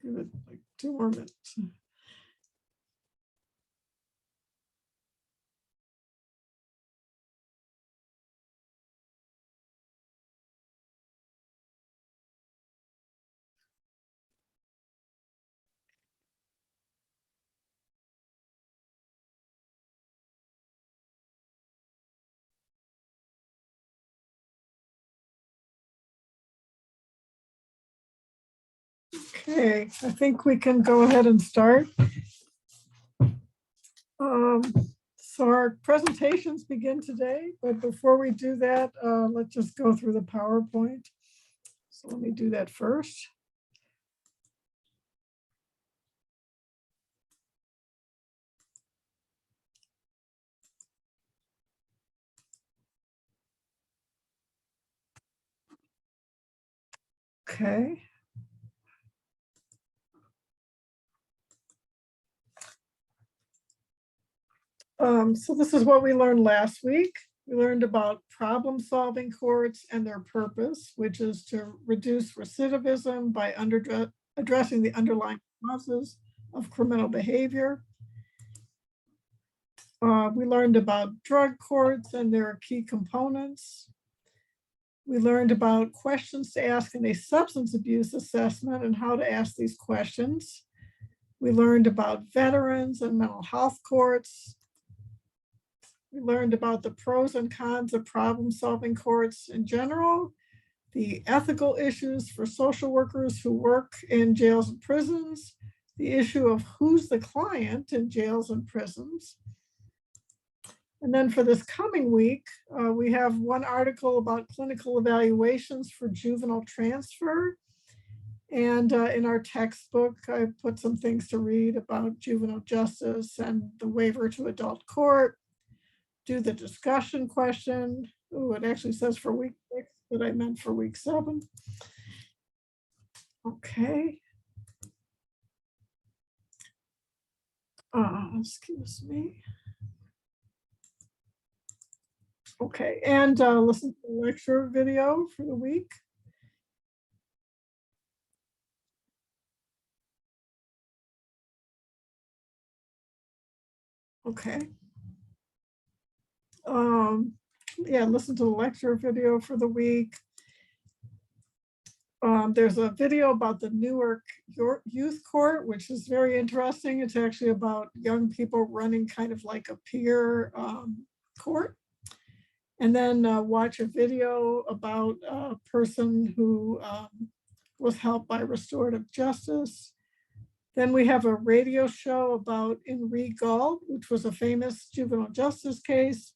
Give it like 2 more minutes. Okay, I think we can go ahead and start. So our presentations begin today, but before we do that, let's just go through the PowerPoint. So let me do that first. Okay. So this is what we learned last week. We learned about problem-solving courts and their purpose, which is to reduce recidivism by addressing the underlying causes of criminal behavior. We learned about drug courts and their key components. We learned about questions to ask in a substance abuse assessment and how to ask these questions. We learned about veterans and mental health courts. We learned about the pros and cons of problem-solving courts in general, the ethical issues for social workers who work in jails and prisons, the issue of who's the client in jails and prisons. And then for this coming week, we have one article about clinical evaluations for juvenile transfer. And in our textbook, I put some things to read about juvenile justice and the waiver to adult court. Do the discussion question. Oh, it actually says for week 6, but I meant for week 7. Okay. Excuse me. Okay, and listen to the lecture video for the week. Okay. Yeah, listen to the lecture video for the week. There's a video about the Newark Youth Court, which is very interesting. It's actually about young people running kind of like a peer court. And then watch a video about a person who was helped by restorative justice. Then we have a radio show about Henri Gauld, which was a famous juvenile justice case.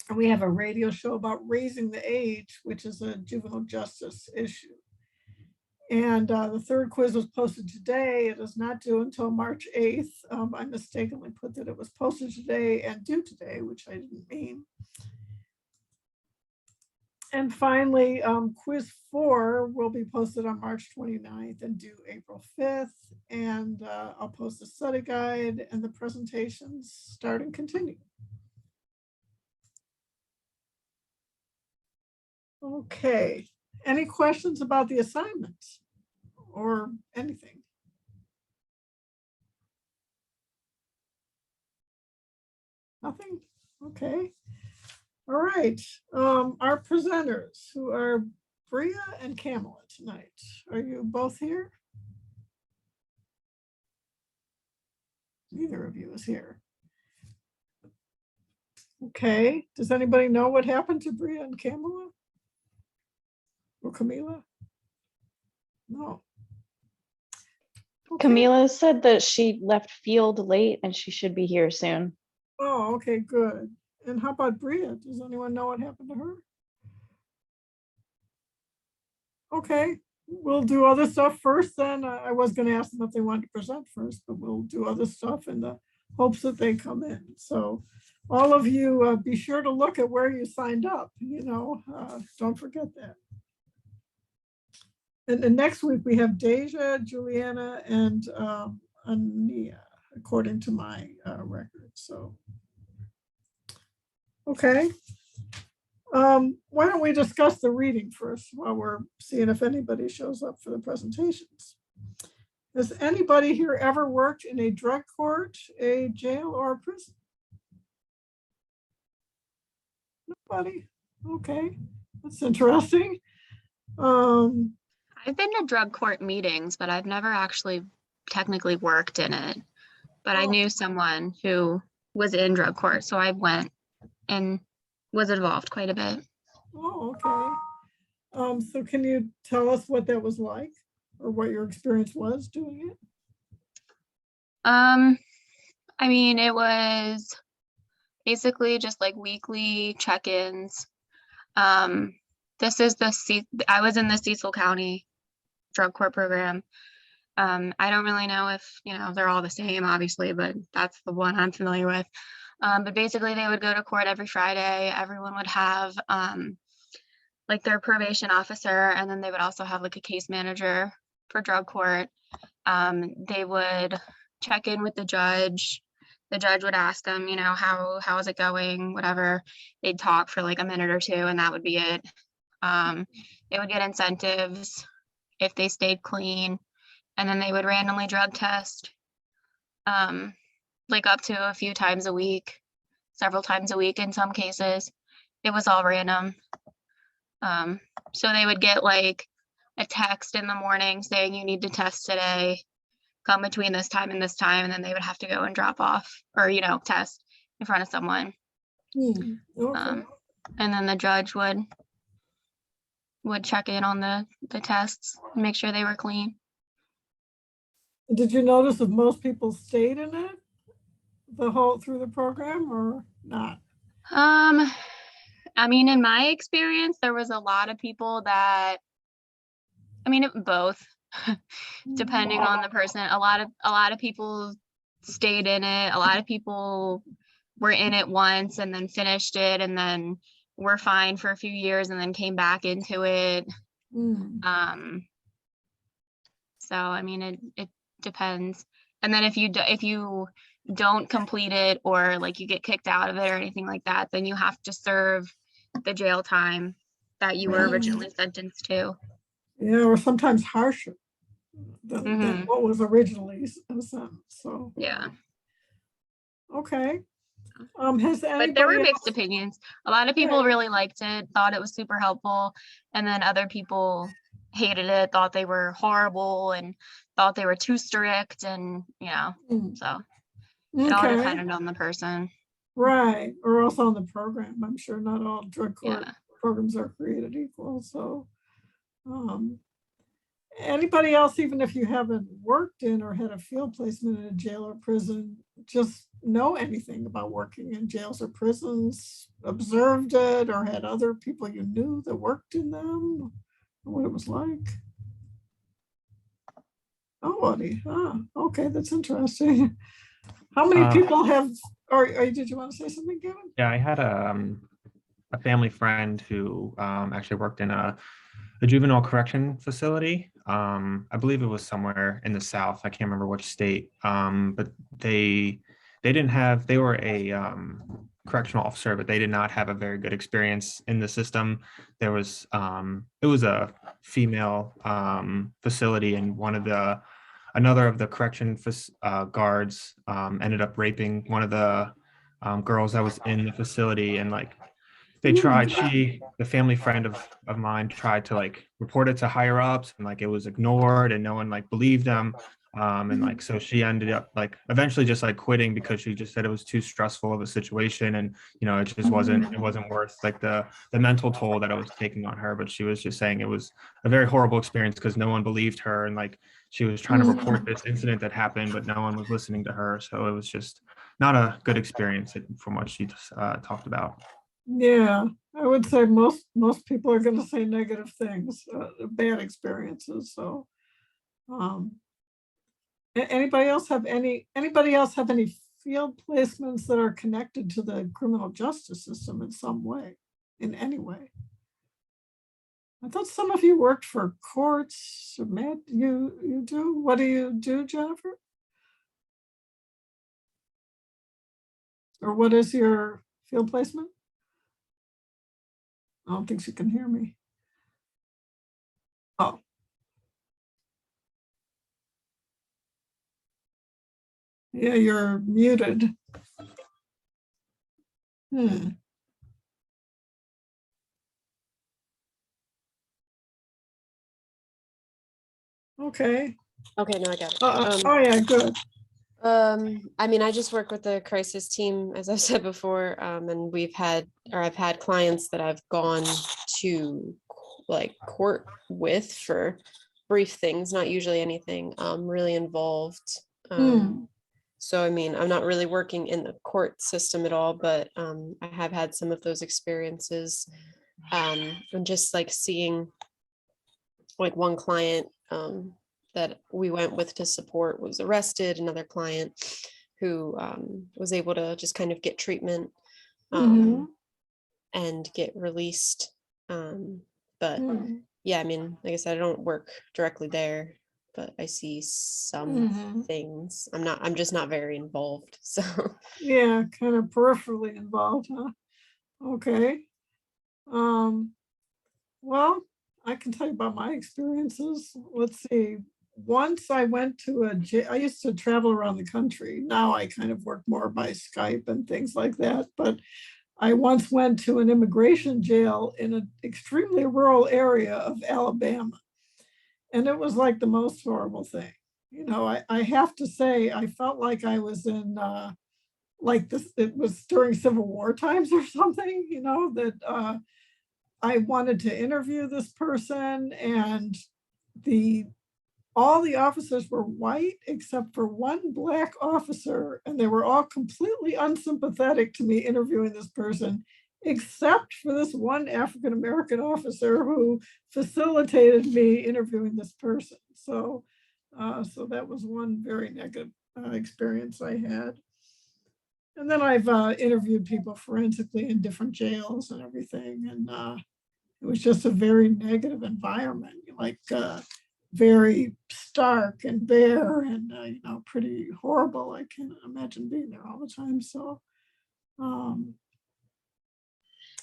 And we have a radio show about raising the age, which is a juvenile justice issue. And the third quiz was posted today. It is not due until March 8th. I mistakenly put that it was posted today and due today, which I didn't mean. And finally, quiz 4 will be posted on March 29th and due April 5th. And I'll post the study guide and the presentations start and continue. Okay, any questions about the assignments or anything? Nothing? Okay. All right, our presenters, who are Bria and Kamala tonight. Are you both here? Neither of you is here. Okay, does anybody know what happened to Bria and Kamala? Or Camila? No. Okay. Camila said that she left field late and she should be here soon. Oh, okay, good. And how about Bria? Does anyone know what happened to her? Okay, we'll do other stuff first then. I was going to ask them if they wanted to present first, but we'll do other stuff in the hopes that they come in. So all of you, be sure to look at where you signed up, don't forget that. And next week we have Deja, Juliana, and Ania, according to my record. So, okay. Why don't we discuss the reading first while we're seeing if anybody shows up for the presentations? Has anybody here ever worked in a drug court, a jail, or a prison? Nobody? Okay, that's interesting. I've been to drug court meetings, but I've never actually technically worked in it. But I Oh. knew someone who was in drug court, so I went and was involved quite a bit. Oh, okay. So can you tell us what that was like or what your experience was doing it? I mean, it was basically just like weekly check-ins. This is I was in the Cecil County drug court program. I don't really know if, they're all the same, obviously, but that's the one I'm familiar with. But basically they would go to court every Friday. Everyone would have like their probation officer, and then they would also have like a case manager for drug court. They would check in with the judge. The judge would ask them, how is it going, whatever. They'd talk for like a minute or two, and that would be it. They would get incentives if they stayed clean, and then they would randomly drug test, like up to a few times a week, several times a week in some cases. It was all random. So they would get like a text in the morning saying you need to test today, come between this time and this time, and then they would have to go and drop off or, test in front of someone. Okay. And then the judge would check in on the tests and make sure they were clean. Did you notice if most people stayed in it through the program or not? I mean, in my experience, there was a lot of people that, both, depending on the person. A lot of people stayed in it. A lot of people were in it once and then finished it and then were fine for a few years and then came back into it. So, I mean, it depends. And then if you don't complete it or like you get kicked out of it or anything like that, then you have to serve the jail time that you were originally sentenced to. Yeah, or sometimes harsher than what was originally sentenced. So Yeah. Okay. Has But there anybody were mixed else? opinions. A lot of people really liked it, thought it was super helpful, and then other people hated it, thought they were horrible, and thought they were too strict, and so it all Okay, depended on the person. right, or also on the program. I'm sure not all drug court Yeah. programs are created equal. So, anybody else, even if you haven't worked in or had a field placement in a jail or prison, just know anything about working in jails or prisons, observed it, or had other people you knew that worked in them, what it was like? Nobody. Okay, that's interesting. How many people have, or did you want to say something, Kevin? Yeah, I had a family friend who actually worked in a juvenile correction facility. I believe it was somewhere in the South. I can't remember which state. But they were a correctional officer, but they did not have a very good experience in the system. It was a female facility, and another of the correction guards ended up raping one of the girls that was in the facility, and like the family friend of mine tried to like report it to higher ups, and like it was ignored and no one like believed them. And like, so she ended up like eventually just like quitting because she just said it was too stressful of a situation. And, it just wasn't worth like the mental toll that it was taking on her. But she was just saying it was a very horrible experience because no one believed her. And like, she was trying to report this incident that happened, but no one was listening to her. So it was just not a good experience from what she talked about. Yeah, I would say most people are going to say negative things, bad experiences. So, anybody else have any field placements that are connected to the criminal justice system in some way, in any way? I thought some of you worked for courts. Matt, you do? What do you do, Jennifer? Or what is your field placement? I don't think she can hear me. Oh. Yeah, you're muted. Hmm. Okay. Okay, no, I got it. Oh, yeah, good. I mean, I just work with the crisis team, as I've said before, and I've had clients that I've gone to like court with for brief things, not usually anything really involved. Hmm. So, I mean, I'm not really working in the court system at all, but I have had some of those experiences. And just like seeing like one client that we went with to support was arrested, another client who was able to just kind of get treatment Mhm. and get released. But Mhm. yeah, I mean, like I said, I don't work directly there, but I see some Mhm. things. I'm just not very involved. So Yeah, kind of peripherally involved, huh? Okay. Um, well, I can tell you about my experiences. Let's see. Once I went to I used to travel around the country. Now I kind of work more by Skype and things like that. But I once went to an immigration jail in an extremely rural area of Alabama. And it was like the most horrible thing. I have to say, I felt like I was in like this, it was during Civil War times or something, that I wanted to interview this person, and the all the officers were white except for one black officer, and they were all completely unsympathetic to me interviewing this person, except for this one African American officer who facilitated me interviewing this person. So that was one very negative experience I had. And then I've interviewed people forensically in different jails and everything, and it was just a very negative environment, like very stark and bare and pretty horrible. I can't imagine being there all the time. So um,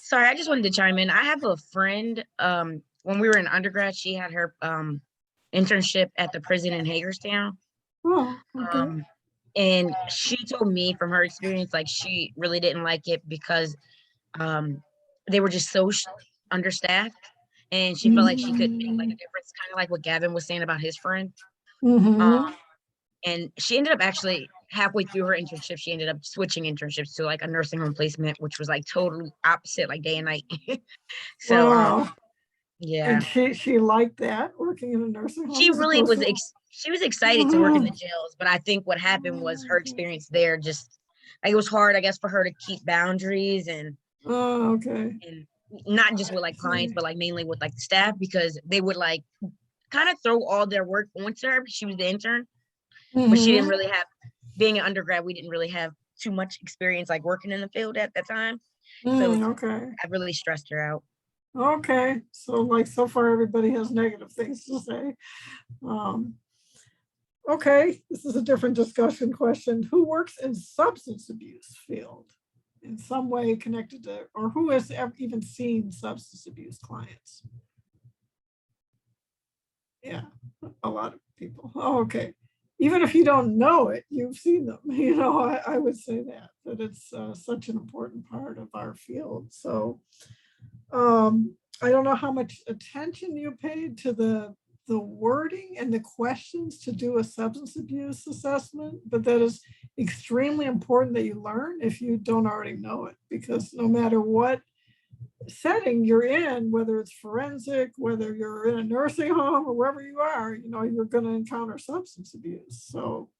Sorry, I just wanted to chime in. I have a friend, when we were in undergrad, she had her internship at the prison in Hagerstown. oh, okay. And she told me from her experience, like she really didn't like it because they were just so understaffed, and she felt like she could make like a difference, kind of like what Gavin was saying about his friend. Mhm. And she ended up actually halfway through her internship, she ended up switching internships to like a nursing home placement, which was like totally opposite, like day and night. So Wow. yeah, And she liked that, working in a nursing home she as really opposed was to. she was excited to work in the jails, but I think what happened was her experience there just like it was hard, I guess, for her to keep boundaries Oh, okay. and not just with like clients, but like mainly with like the staff, because they would like kind of throw all their work onto her. She was the intern, but she didn't Mhm. really have, being an undergrad, we didn't really have too much experience like working in the field at that time. So Okay. I really stressed her out. Okay. So like so far everybody has negative things to say. Um, okay, this is a different discussion question. Who works in substance abuse field in some way connected to, or who has even seen substance abuse clients? Yeah, a lot of people. Oh, okay. Even if you don't know it, you've seen them. I would say that it's such an important part of our field. So I don't know how much attention you paid to the wording and the questions to do a substance abuse assessment, but that is extremely important that you learn if you don't already know it, because no matter what setting you're in, whether it's forensic, whether you're in a nursing home or wherever you are, you're going to encounter substance abuse. So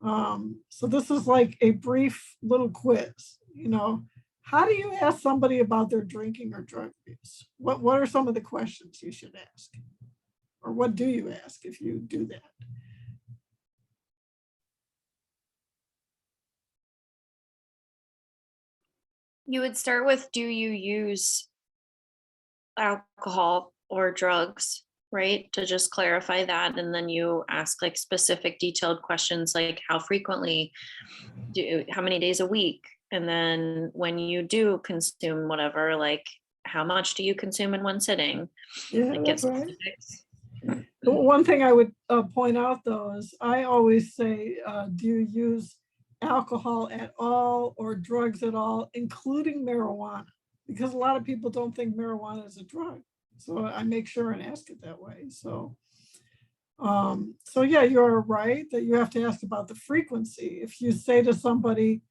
this is like a brief little quiz. How do you ask somebody about their drinking or drug use? What are some of the questions you should ask? Or what do you ask if you do that? You would start with, do you use alcohol or drugs, right? To just clarify that. And then you ask like specific detailed questions like how frequently, how many days a week? And then when you do consume whatever, like how much do you consume in one sitting? Yeah, Like, get that's right. specifics. The one thing I would point out though is I always say, do you use alcohol at all or drugs at all, including marijuana? Because a lot of people don't think marijuana is a drug. So I make sure and ask it that way. So, so yeah, you're right that you have to ask about the frequency. If you say to somebody,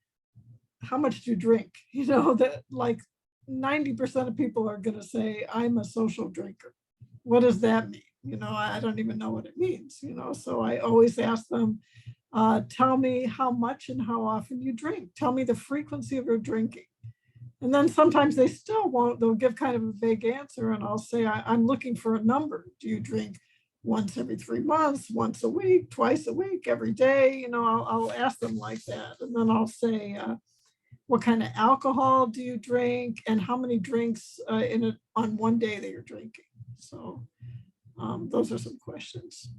how much do you drink? You know, that like 90% of people are going to say, I'm a social drinker. What does that mean? You know, I don't even know what it means, you know, so I always ask them, tell me how much and how often you drink. Tell me the frequency of your drinking. And then sometimes they still won't, they'll give kind of a vague answer and I'll say, I'm looking for a number. Do you drink once every 3 months, once a week, twice a week, every day? You know, I'll ask them like that. And then I'll say, what kind of alcohol do you drink and how many drinks on one day that you're drinking? So those are some questions.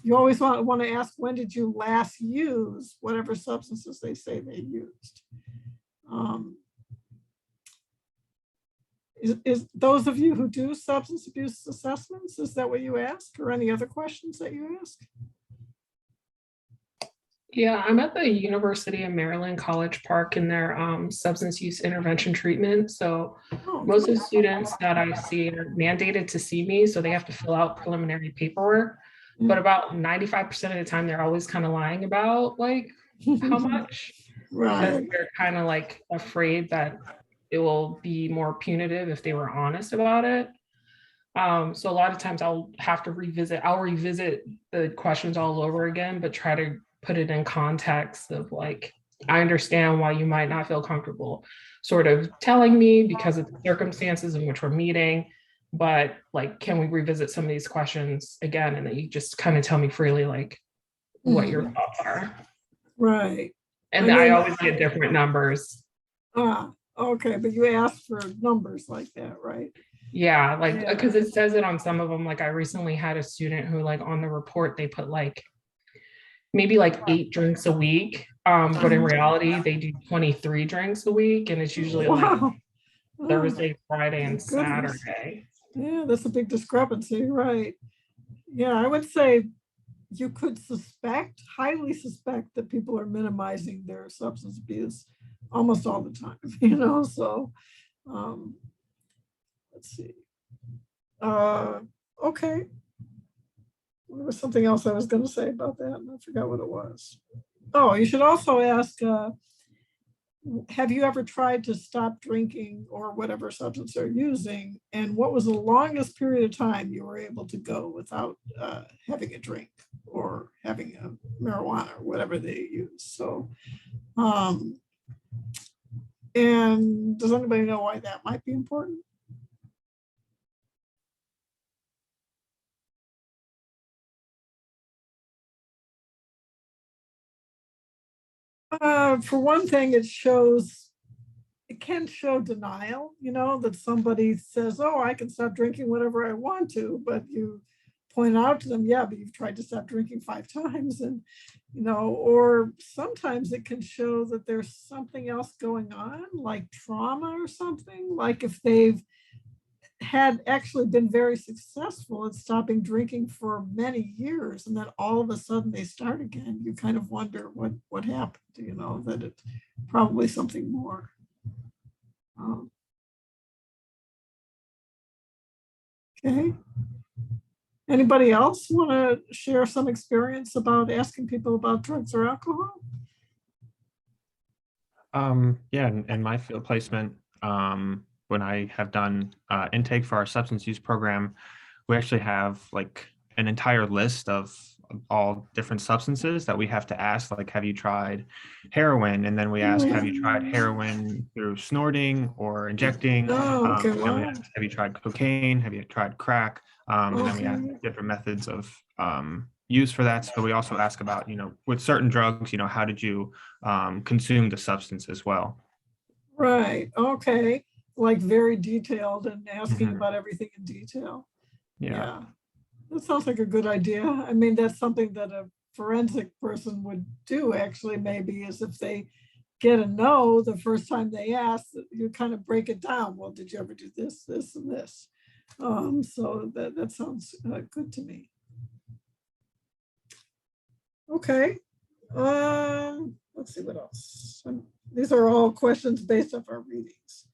You always want to ask, when did you last use whatever substances they say they used? Is those of you who do substance abuse assessments, is that what you ask, or any other questions that you ask? Yeah, I'm at the University of Maryland College Park in their substance use intervention treatment. So most of the students that I see are mandated to see me, so they have to fill out preliminary paperwork. But about 95% of the time, they're always kind of lying about like how much, because Right. they're kind of like afraid that it will be more punitive if they were honest about it. So a lot of times I'll revisit the questions all over again, but try to put it in context of like, I understand why you might not feel comfortable sort of telling me because of the circumstances in which we're meeting, but like, can we revisit some of these questions again? And then you just kind of tell me freely, like what your thoughts are. Right. And I always get different numbers. Okay, but you asked for numbers like that, right? Yeah, like, because it says it on some of them. Like I recently had a student who like on the report, they put like maybe like 8 drinks a week. But in reality, they do 23 drinks a week. And it's usually like Thursday, Friday, and Saturday. Yeah, that's a big discrepancy, right? Yeah, I would say you could highly suspect that people are minimizing their substance abuse almost all the time, you know, so let's see. Okay. There was something else I was going to say about that, and I forgot what it was. Oh, you should also ask, have you ever tried to stop drinking or whatever substance they're using? And what was the longest period of time you were able to go without having a drink or having a marijuana or whatever they use? So, and does anybody know why that might be important? For one thing, it can show denial, you know, that somebody says, oh, I can stop drinking whatever I want to, but you point out to them, yeah, but you've tried to stop drinking 5 times, and, you know, or sometimes it can show that there's something else going on, like trauma or something, like if they've had actually been very successful at stopping drinking for many years, and then all of a sudden they start again, you kind of wonder what happened, you know, that it's probably something more. Okay. Anybody else want to share some experience about asking people about drugs or alcohol? Yeah, in my field placement, when I have done intake for our substance use program, we actually have like an entire list of all different substances that we have to ask, like, have you tried heroin? And then we ask, have you tried heroin through snorting or injecting? Oh, okay, And then we wow. ask, have you tried cocaine? Have you tried crack? And then we ask Okay. different methods of use for that. So we also ask about, you know, with certain drugs, you know, how did you consume the substance as well? Right, okay, like very detailed and asking Mhm. about everything in detail. Yeah. Yeah, that sounds like a good idea. I mean, that's something that a forensic person would do actually, maybe, is if they get a no the first time they ask, you kind of break it down. Well, did you ever do this, this, and this? So that sounds good to me. Okay. Let's see what else. These are all questions based off our readings.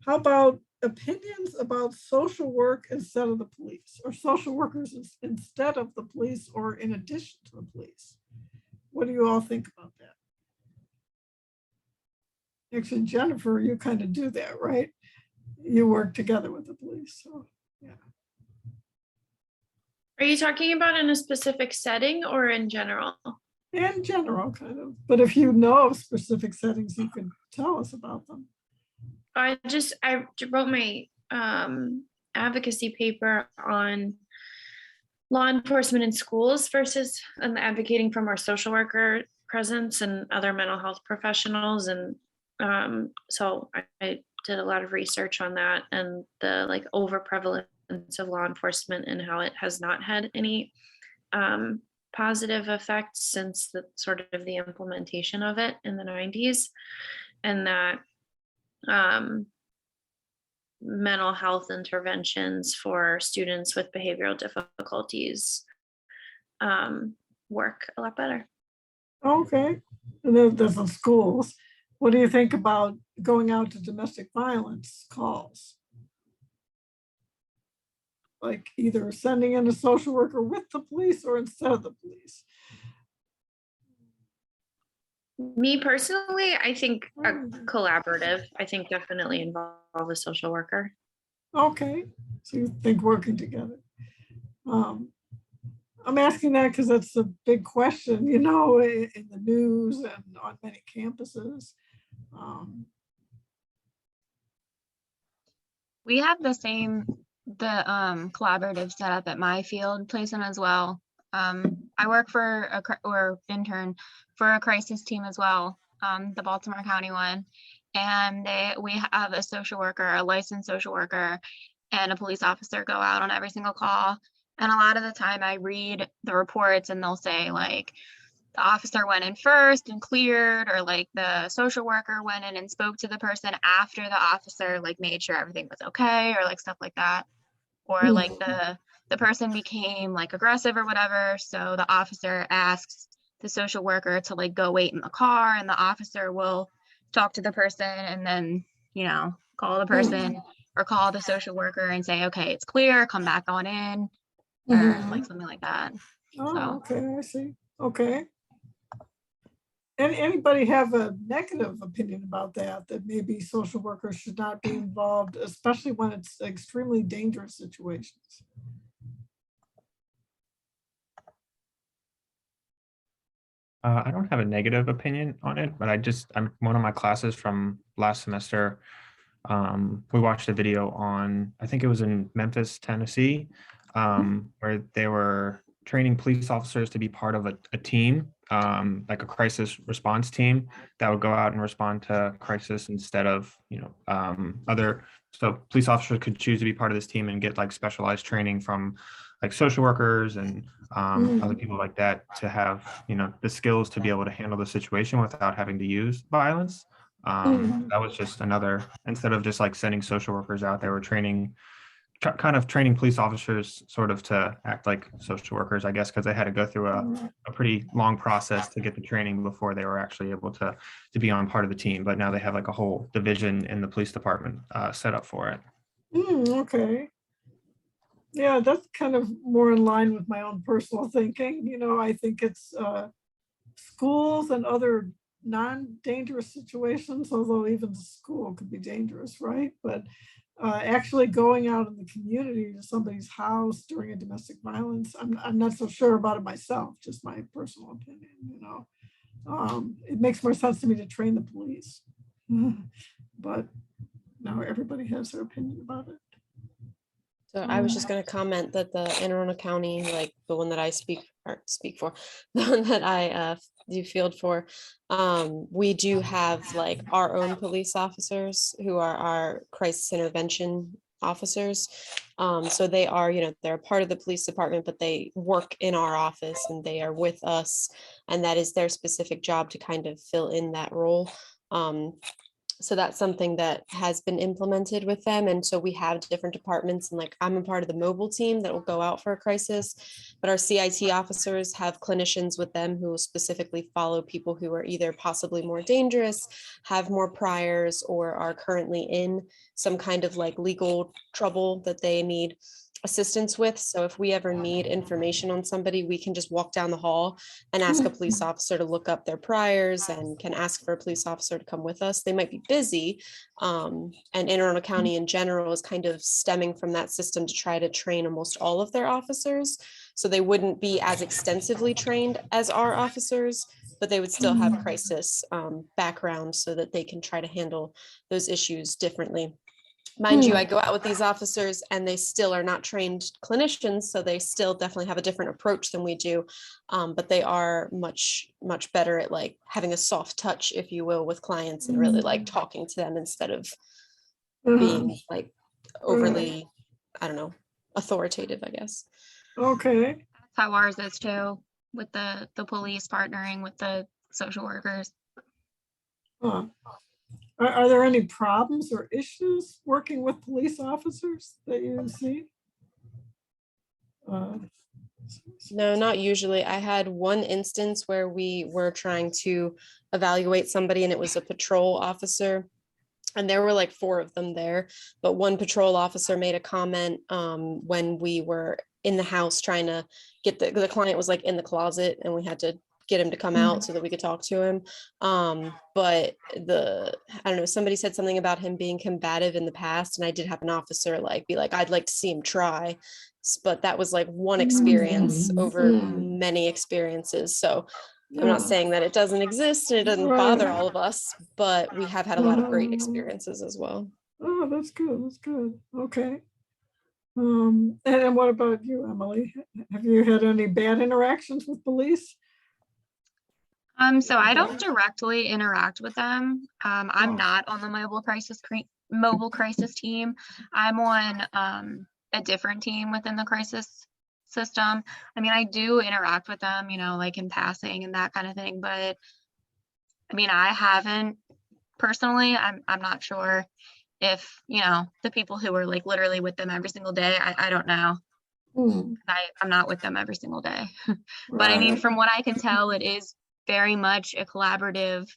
How about opinions about social work instead of the police, or social workers instead of the police, or in addition to the police? What do you all think about that? Actually, Jennifer, you kind of do that, right? You work together with the police, so yeah. Are you talking about in a specific setting or in general? In general, kind of. But if you know of specific settings, you could tell us about them. I wrote my advocacy paper on law enforcement in schools versus advocating for more social worker presence and other mental health professionals. And so I did a lot of research on that and the like over prevalence of law enforcement and how it has not had any positive effects since the sort of the implementation of it in the 90s, and that mental health interventions for students with behavioral difficulties work a lot better. Okay. And then there's the schools. What do you think about going out to domestic violence calls? Like either sending in a social worker with the police or instead of the police? Me personally, I think a collaborative. I think definitely involve a social worker. Okay, so you think working together. I'm asking that because that's a big question, you know, in the news and on many campuses. We have the collaborative setup at my field placement as well. I work for or intern for a crisis team as well, the Baltimore County one, and we have a social worker, a licensed social worker, and a police officer go out on every single call. And a lot of the time I read the reports and they'll say like the officer went in first and cleared, or like the social worker went in and spoke to the person after the officer like made sure everything was okay, or like stuff like that. Or like the person became like aggressive or whatever. So the officer asks the social worker to like go wait in the car, and the officer will talk to the person and then, you know, call the person or call the social worker and say, okay, it's clear, come back on in, or like something like that. Oh, okay, I see. Okay. And anybody have a negative opinion about that maybe social workers should not be involved, especially when it's extremely dangerous situations? I don't have a negative opinion on it, but I'm one of my classes from last semester. We watched a video on, I think it was in Memphis, Tennessee, where they were training police officers to be part of a team, like a crisis response team that would go out and respond to crisis instead of, you know, so police officers could choose to be part of this team and get like specialized training from like social workers and other people like that to have, you know, the skills to be able to handle the situation without having to use violence. That was just another, instead of just like sending social workers out, they were kind of training police officers sort of to act like social workers, I guess, because they had to go through a pretty long process to get the training before they were actually able to be on part of the team. But now they have like a whole division in the police department set up for it. Okay. Yeah, that's kind of more in line with my own personal thinking. You know, I think it's schools and other non-dangerous situations, although even school could be dangerous, right? But actually going out in the community to somebody's house during a domestic violence, I'm not so sure about it myself, just my personal opinion, you know. It makes more sense to me to train the police. But now everybody has their opinion about it. So I was just going to comment that the Anne Arundel County, like the one that I speak for, the one that I do field for, we do have like our own police officers who are our crisis intervention officers. So they are, they're a part of the police department, but they work in our office and they are with us. And that is their specific job to kind of fill in that role. So that's something that has been implemented with them. And so we have different departments, and like I'm a part of the mobile team that will go out for a crisis, but our CIT officers have clinicians with them who will specifically follow people who are either possibly more dangerous, have more priors, or are currently in some kind of like legal trouble that they need assistance with. So if we ever need information on somebody, we can just walk down the hall and ask a police officer to look up their priors, and can ask for a police officer to come with us. They might be busy. And Anne Arundel County in general is kind of stemming from that system to try to train almost all of their officers. So they wouldn't be as extensively trained as our officers, but they would still have crisis background so that they can try to handle those issues differently. Mind you, I go out with these officers and they still are not trained clinicians, so they still definitely have a different approach than we do. But they are much, much better at like having a soft touch, if you will, with clients and really like talking to them instead of being like overly, I don't know, authoritative, I guess. Okay. That's how ours is too, with the police partnering with the social workers. Huh. Are there any problems or issues working with police officers that you see? No, not usually. I had one instance where we were trying to evaluate somebody and it was a patrol officer. And there were like 4 of them there, but one patrol officer made a comment when we were in the house trying to get the client was like in the closet, and we had to get him to come out so that we could talk to him. But I don't know, somebody said something about him being combative in the past, and I did have an officer be like, I'd like to see him try. But that was like one experience over many experiences. So I'm not saying that it doesn't exist and it doesn't bother all of us, but we have had a lot of great experiences as well. Oh, that's good. That's good. Okay. And what about you, Emily? Have you had any bad interactions with police? So I don't directly interact with them. I'm not on the mobile crisis team. I'm on a different team within the crisis system. I mean, I do interact with them, like in passing and that kind of thing, but I mean, I haven't personally. I'm not sure if, the people who are like literally with them every single day, I don't know. I'm not with them every single day. But I mean, from what I can tell, it is very much a collaborative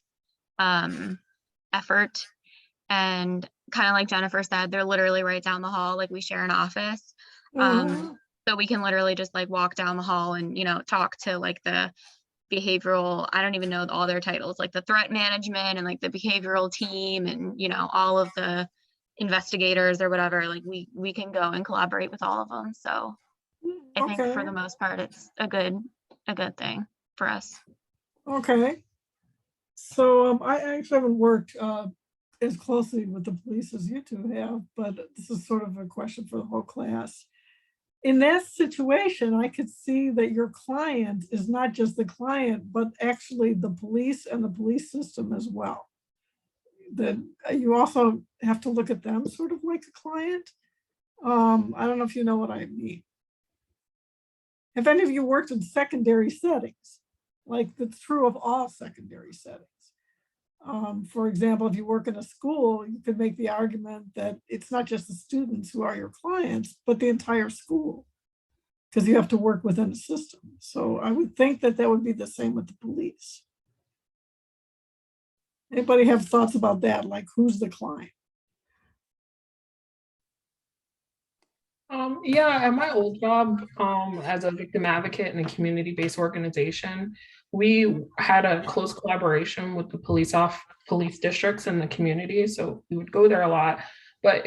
effort. And kind of like Jennifer said, they're literally right down the hall. Like we share an office. So we can literally just like walk down the hall and, talk to like the behavioral, I don't even know all their titles, like the threat management and like the behavioral team and, all of the investigators or whatever. Like we can go and collaborate with all of them. So I think for the most part, it's a good thing for us. Okay. So I actually haven't worked as closely with the police as you two have, but this is sort of a question for the whole class. In that situation, I could see that your client is not just the client, but actually the police and the police system as well. That you also have to look at them sort of like a client. I don't know if you know what I mean. Have any of you worked in secondary settings? Like that's true of all secondary settings. For example, if you work in a school, you could make the argument that it's not just the students who are your clients, but the entire school, because you have to work within a system. So I would think that would be the same with the police. Anybody have thoughts about that? Like who's the client? Yeah, at my old job, as a victim advocate in a community-based organization, we had a close collaboration with the police districts in the community. So we would go there a lot, but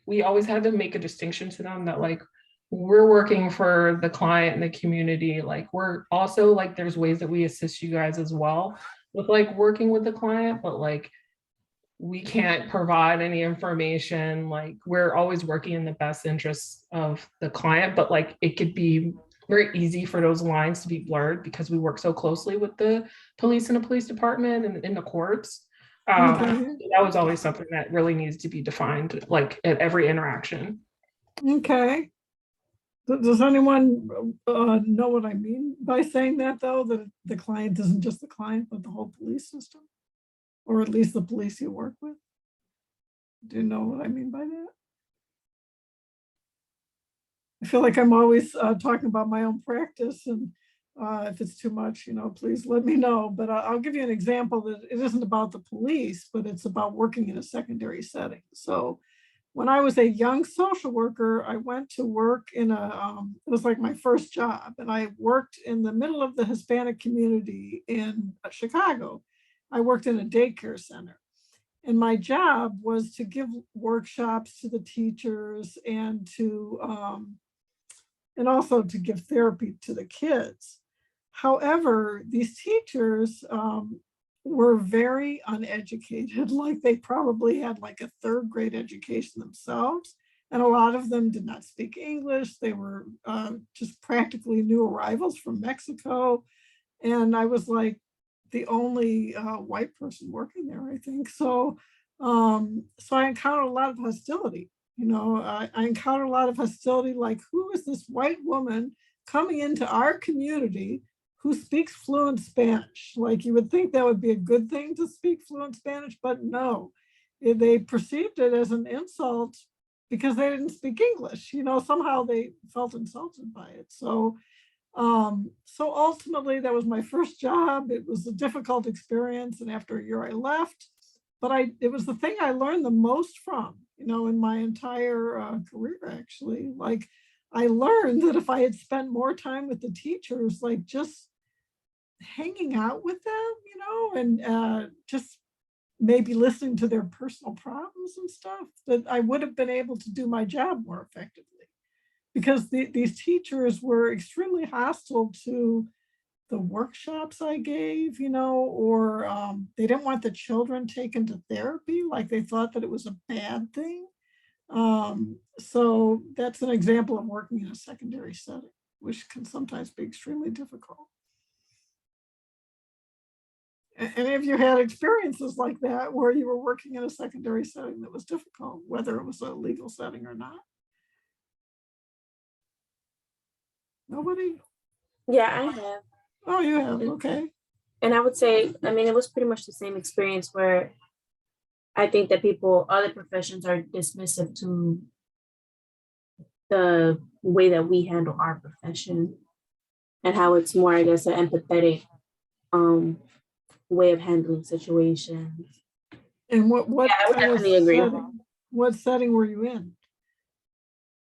we always had to make a distinction to them that like, we're working for the client and the community. Like we're also like, there's ways that we assist you guys as well with like working with the client, but like, we can't provide any information. Like we're always working in the best interests of the client, but like it could be very easy for those lines to be blurred because we work so closely with the police and the police department and in the courts. Okay. That was always something that really needs to be defined, like at every interaction. Okay. Does anyone know what I mean by saying that, though, that the client isn't just the client, but the whole police system? Or at least the police you work with? Do you know what I mean by that? I feel like I'm always talking about my own practice, and if it's too much, please let me know. But I'll give you an example that it isn't about the police, but it's about working in a secondary setting. So when I was a young social worker, I went to work in it was like my first job, and I worked in the middle of the Hispanic community in Chicago. I worked in a daycare center. And my job was to give workshops to the teachers and and also to give therapy to the kids. However, these teachers were very uneducated, like they probably had like a third grade education themselves. And a lot of them did not speak English. They were just practically new arrivals from Mexico. And I was like the only white person working there, I think. So I encountered a lot of hostility. I encountered a lot of hostility, like, who is this white woman coming into our community who speaks fluent Spanish? Like, you would think that would be a good thing to speak fluent Spanish, but no, they perceived it as an insult because they didn't speak English. Somehow they felt insulted by it. So ultimately, that was my first job. It was a difficult experience, and after a year I left. But it was the thing I learned the most from, in my entire career, actually. Like, I learned that if I had spent more time with the teachers, like just hanging out with them, and just maybe listening to their personal problems and stuff, that I would have been able to do my job more effectively. Because these teachers were extremely hostile to the workshops I gave, or they didn't want the children taken to therapy, like they thought that it was a bad thing. So that's an example of working in a secondary setting, which can sometimes be extremely difficult. Any of you had experiences like that where you were working in a secondary setting that was difficult, whether it was a legal setting or not? Nobody? Yeah, I have. Oh, you have, okay. And I would say, it was pretty much the same experience where I think that other professions are dismissive to the way that we handle our profession and how it's more, I guess, an empathetic way of handling situations. And what Yeah, I would kind of definitely agree. setting? What setting were you in?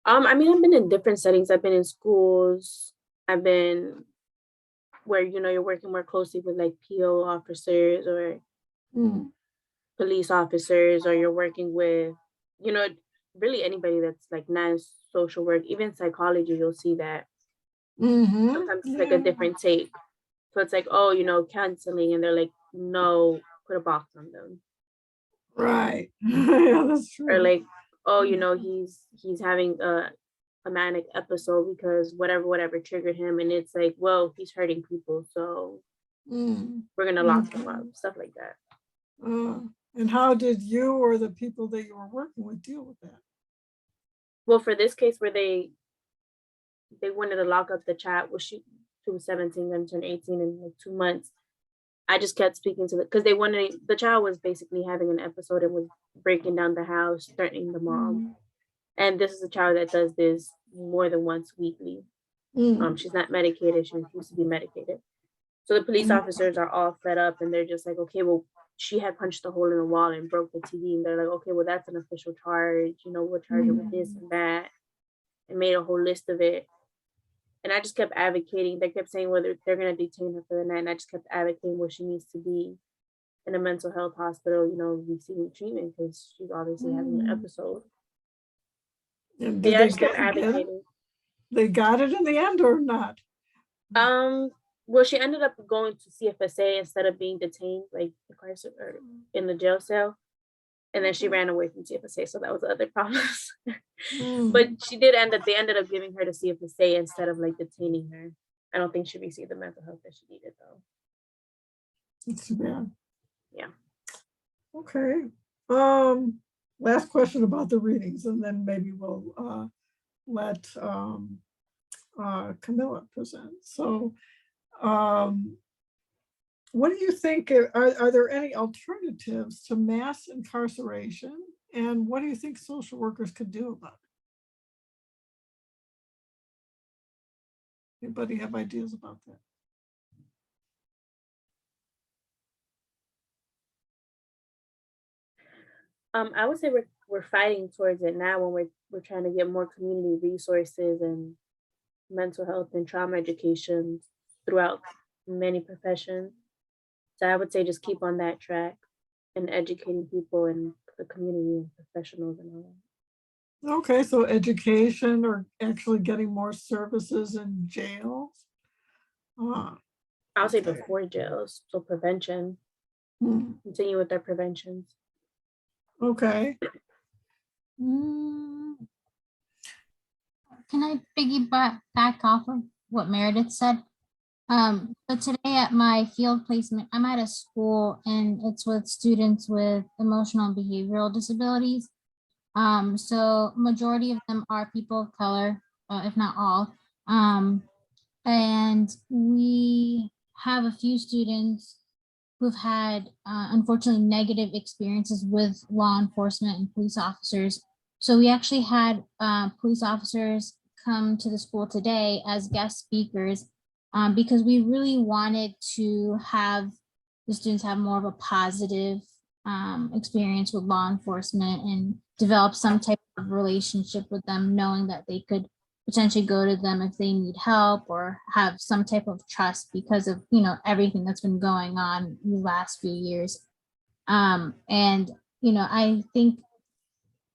I've been in different settings. I've been in schools. I've been where, you're working more closely with like PO officers or police officers, or you're working with, really anybody that's like non-social work, even psychology, you'll see that. Sometimes it's like a different take. So it's like, oh, counseling, and they're like, no, put a box on them. Right. Yeah, that's true. Or like, oh, he's having a manic episode because whatever triggered him, and it's like, well, he's hurting people, so we're gonna lock him up, stuff like that. And how did you or the people that you were working with deal with that? Well, for this case where they wanted to lock up the child, well, she was 17, then turned 18 in like 2 months. I just kept speaking to because the child was basically having an episode and was breaking down the house, threatening the mom. And this is a child that does this more than once weekly. She's not medicated. She refused to be medicated. So the police officers are all fed up, and they're just like, okay, well, she had punched a hole in the wall and broke the TV. And they're like, okay, well, that's an official charge. We'll charge her with this and that, and made a whole list of it. And I just kept advocating. They kept saying whether they're going to detain her for the night. And I just kept advocating where she needs to be in a mental health hospital, receiving treatment because she's obviously having an episode. And I just kept advocating. They got it in the end or not? Well, she ended up going to CFSA instead of being detained, like in the jail cell. And then she ran away from CFSA, so that was the other problems. But they ended up giving her to CFSA instead of like detaining her. I don't think she received the mental health that she needed, though. It's too bad. Yeah. Okay. Last question about the readings, and then maybe we'll let Camilla present. So, what do you think? Are there any alternatives to mass incarceration? And what do you think social workers could do about it? Anybody have ideas about that? I would say we're fighting towards it now when we're trying to get more community resources and mental health and trauma education throughout many professions. So I would say just keep on that track and educating people in the community and professionals and all that. Okay, so education or actually getting more services in jails. I'll say Okay. before jails, so prevention, Hmm, continue with their preventions. okay. Hmm, Can I piggyback back off of what Meredith said? But today at my field placement, I'm at a school and it's with students with emotional and behavioral disabilities. So majority of them are people of color, if not all. And we have a few students who've had unfortunately negative experiences with law enforcement and police officers. So we actually had police officers come to the school today as guest speakers because we really wanted to have the students have more of a positive experience with law enforcement and develop some type of relationship with them, knowing that they could potentially go to them if they need help or have some type of trust because of, you know, everything that's been going on the last few years. And, you know, I think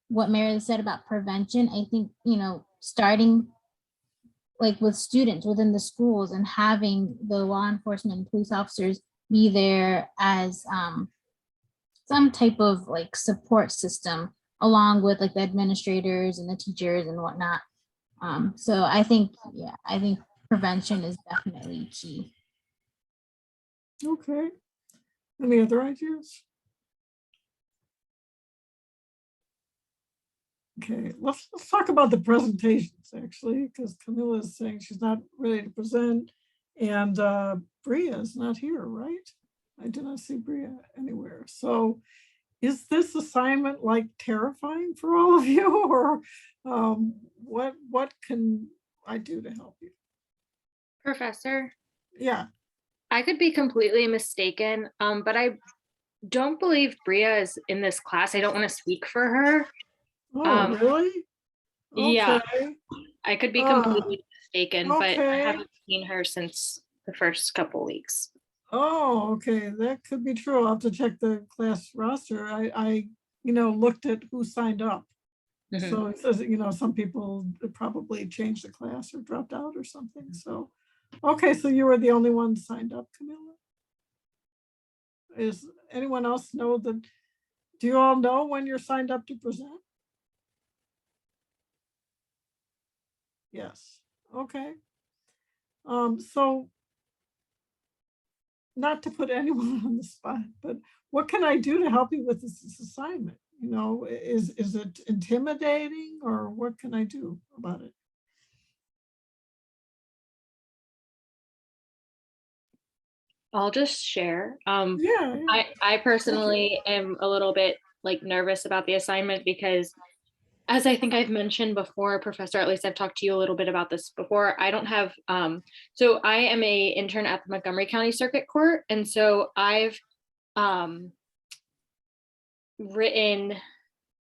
what Meredith said about prevention, I think, you know, starting like with students within the schools and having the law enforcement and police officers be there as some type of like support system along with like the administrators and the teachers and whatnot. So I think, yeah, I think prevention is definitely key. Okay. Any other ideas? Okay, let's talk about the presentations actually, because Camilla is saying she's not ready to present and Bria is not here, right? I did not see Bria anywhere. So is this assignment like terrifying for all of you or what can I do to help you? Professor, Yeah. I could be completely mistaken, but I don't believe Bria is in this class. I don't want to speak for her. Oh, really? Yeah, Okay. I could be Uh, completely mistaken, but I okay. haven't seen her since the first couple weeks. Oh, okay, that could be true. I'll have to check the class roster. I looked at who signed up. Mhm. So it says, some people probably changed the class or dropped out or something. So, okay, so you were the only one signed up, Camilla? Is anyone else know that? Do you all know when you're signed up to present? Yes, okay. So not to put anyone on the spot, but what can I do to help you with this assignment? Is it intimidating or what can I do about it? I'll just share. Yeah, yeah. I personally am a little bit like nervous about the assignment because as I think I've mentioned before, Professor, at least I've talked to you a little bit about this before. I don't have, so I am a intern at the Montgomery County Circuit Court. And so I've written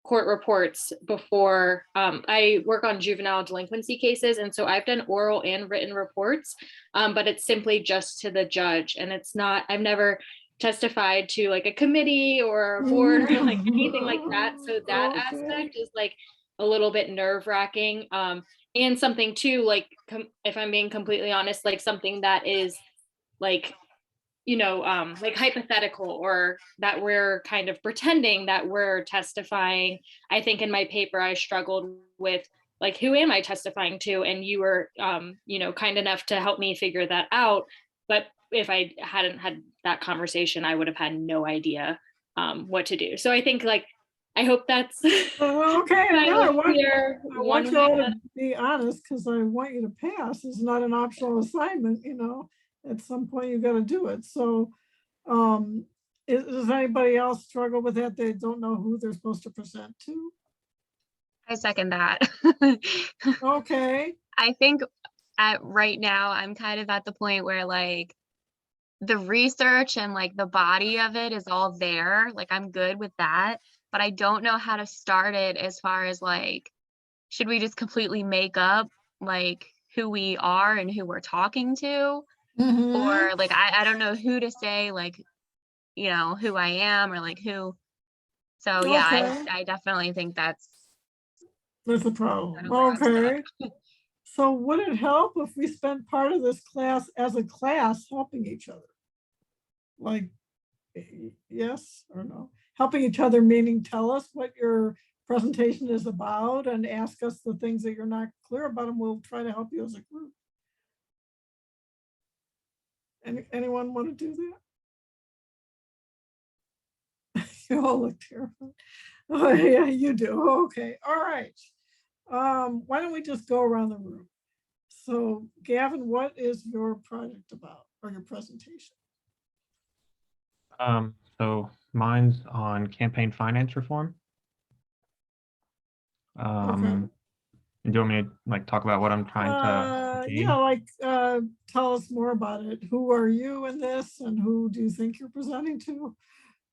court reports before. I work on juvenile delinquency cases. And so I've done oral and written reports, but it's simply just to the judge. And it's not, I've never testified to like a committee or a board or like anything like that. So that Okay. aspect is like a little bit nerve wracking. And something too, like, if I'm being completely honest, like something that is like, like hypothetical or that we're kind of pretending that we're testifying. I think in my paper, I struggled with like, who am I testifying to? And you were, kind enough to help me figure that out. But if I hadn't had that conversation, I would have had no idea what to do. So I think like, I hope that's Okay, kind no, of clear I one want you way. all to be honest, because I want you to pass. It's not an optional assignment, you know. At some point, you got to do it. So, does anybody else struggle with that? They don't know who they're supposed to present to? I second that. Okay, I think right now I'm kind of at the point where like the research and like the body of it is all there. Like I'm good with that, but I don't know how to start it as far as like, should we just completely make up like who we are and who we're talking to? Mhm. Or like, I don't know who to say, like, you know, who I am or like who. So yeah, Okay. I definitely think that's There's a I problem. don't know where I'm Okay. stuck. So would it help if we spent part of this class as a class helping each other? Like, yes or no? Helping each other meaning tell us what your presentation is about and ask us the things that you're not clear about, and we'll try to help you as a group. Anyone want to do that? You all look terrified. Oh, yeah, you do. Okay, all right. Why don't we just go around the room? So Gavin, what is your project about or your presentation? So mine's on campaign finance reform. Okay. And do you want me to like talk about what I'm trying to Yeah, achieve? like, tell us more about it. Who are you in this and who do you think you're presenting to?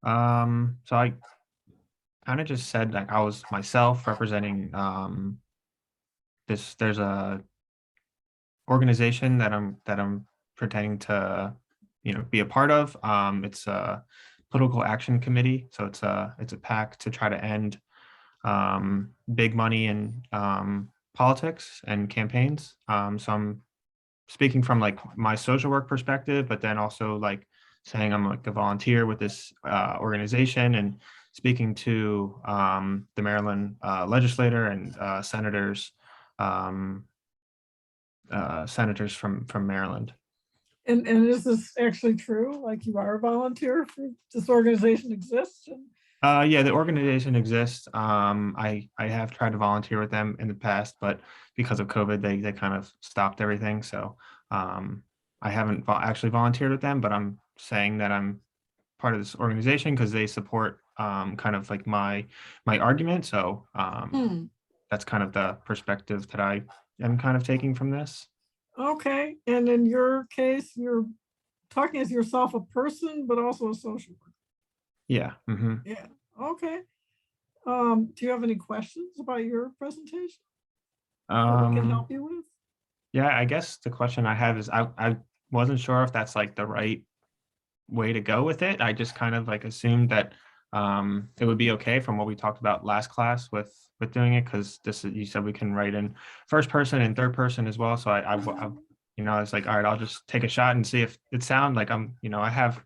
So I kind of just said like I was myself representing there's a organization that I'm pretending to, you know, be a part of. It's a political action committee, so it's a PAC to try to end big money in politics and campaigns. So I'm speaking from like my social work perspective, but then also like saying I'm like a volunteer with this organization and speaking to the Maryland legislator and um, senators from Maryland. And is this actually true? Like you are a volunteer for this organization exists? Yeah, the organization exists. I have tried to volunteer with them in the past, but because of COVID, they kind of stopped everything. So I haven't actually volunteered with them, but I'm saying that I'm part of this organization because they support kind of like my argument. So that's kind of the perspective that I am kind of taking from this. Okay, and in your case, you're talking as yourself a person, but also a social worker. Yeah. Yeah, okay. Do you have any questions about your presentation that we can help you with? Yeah, I guess the question I have is I wasn't sure if that's like the right way to go with it. I just kind of like assumed that it would be okay from what we talked about last class with doing it because this is, you said we can write in first person and third person as well. So I you know, I was like, all right, I'll just take a shot and see if it sounds like I'm, you know, I have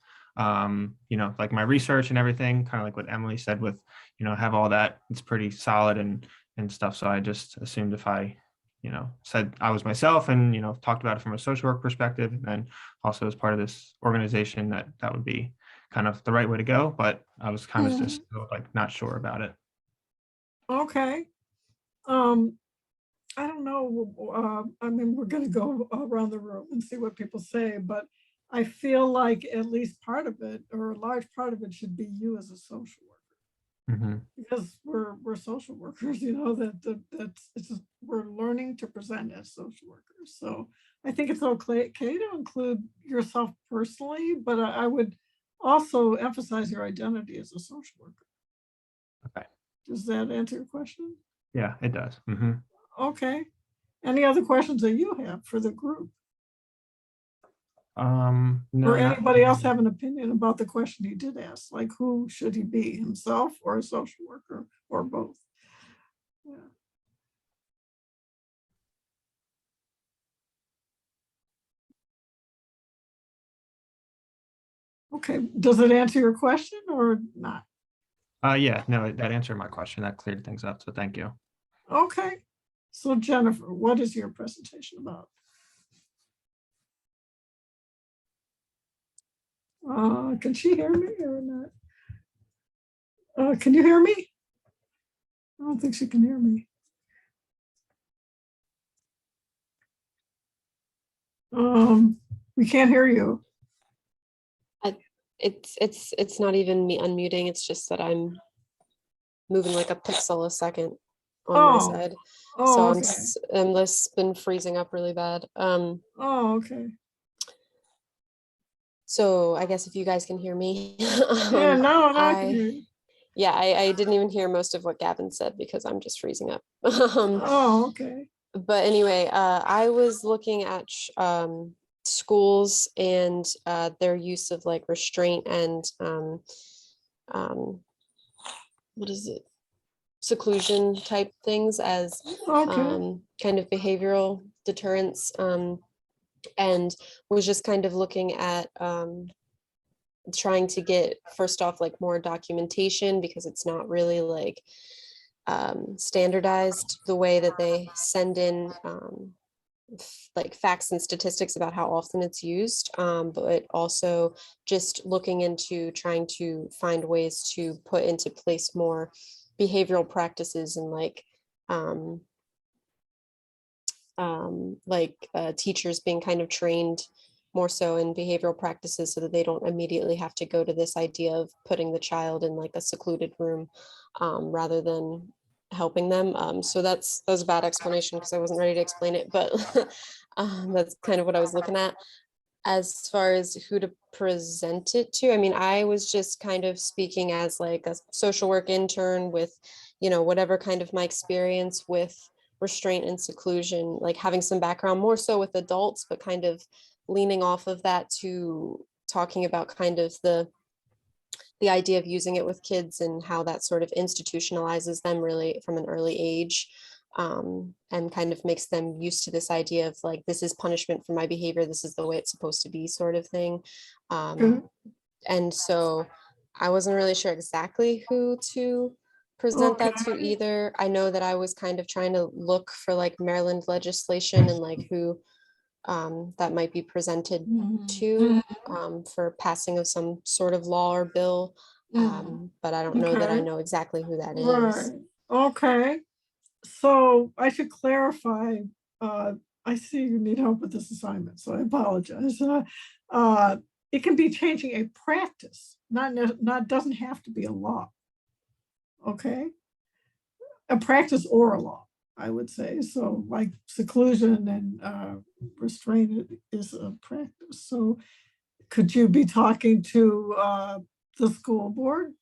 you know, like my research and everything, kind of like what Emily said with, you know, have all that, it's pretty solid and stuff. So I just assumed if I, you know, said I was myself and, you know, talked about it from a social work perspective and then also as part of this organization that would be kind of the right way to go. But I was kind of just like not sure about it. Okay. I don't know. I mean, we're going to go around the room and see what people say, but I feel like at least part of it or a large part of it should be you as a social worker because we're social workers, you know, that's it's just, we're learning to present as social workers. So I think it's okay to include yourself personally, but I would also emphasize your identity as a social worker. Okay. Does that answer your question? Yeah, it does. Okay. Any other questions that you have for the group? No, Or not anybody else have an opinion about the question he did ask? Like who should he be, himself or a social worker or both? Yeah. Okay, does it answer your question or not? Yeah, no, that answered my question. That cleared things up. So thank you. Okay, so Jennifer, what is your presentation about? Can she hear me or not? Can you hear me? I don't think she can hear me. We can't hear you. It's not even me unmuting. It's just that I'm moving like a pixel a second on my Oh. side. Oh, So okay. and this been freezing up really bad. Oh, okay. So I guess if you guys can hear me. Yeah, no, I can hear you. Yeah, I didn't even hear most of what Gavin said because I'm just freezing up. Oh, okay. But anyway, I was looking at schools and their use of like restraint and what is it? Seclusion type things as Okay. kind of behavioral deterrence, and was just kind of looking at trying to get first off like more documentation because it's not really like standardized the way that they send in like facts and statistics about how often it's used, but also just looking into trying to find ways to put into place more behavioral practices and teachers being kind of trained more so in behavioral practices so that they don't immediately have to go to this idea of putting the child in like a secluded room rather than helping them. So that was a bad explanation because I wasn't ready to explain it, but that's kind of what I was looking at. As far as who to present it to, I mean, I was just kind of speaking as like a social work intern with, whatever kind of my experience with restraint and seclusion, like having some background more so with adults, but kind of leaning off of that to talking about kind of the idea of using it with kids and how that sort of institutionalizes them really from an early age, and kind of makes them used to this idea of like, this is punishment for my behavior, this is the way it's supposed to be sort of thing. And so I wasn't really sure exactly who to present that to either. I know that I was kind of trying to look for like Maryland legislation and like who that might be presented to for passing of some sort of law or bill. But I don't know that I know exactly who that is. Right. Okay. So I should clarify, I see you need help with this assignment, so I apologize. It can be changing a practice, not doesn't have to be a law. Okay. A practice or a law, I would say. So like seclusion and restraint is a practice. So could you be talking to the school board?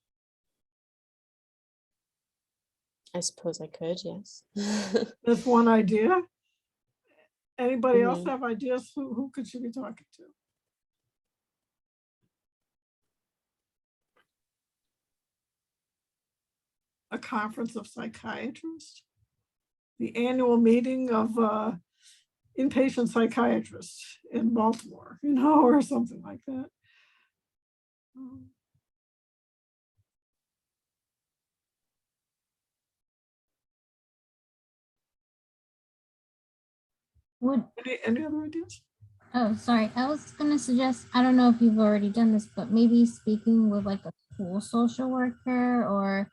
I suppose I could, yes. That's one idea. Anybody else have ideas? Who could you be talking to? A conference of psychiatrists? The annual meeting of inpatient psychiatrists in Baltimore, or something like that. Would, Any other ideas? oh, sorry. I was gonna suggest, I don't know if you've already done this, but maybe speaking with like a school social worker or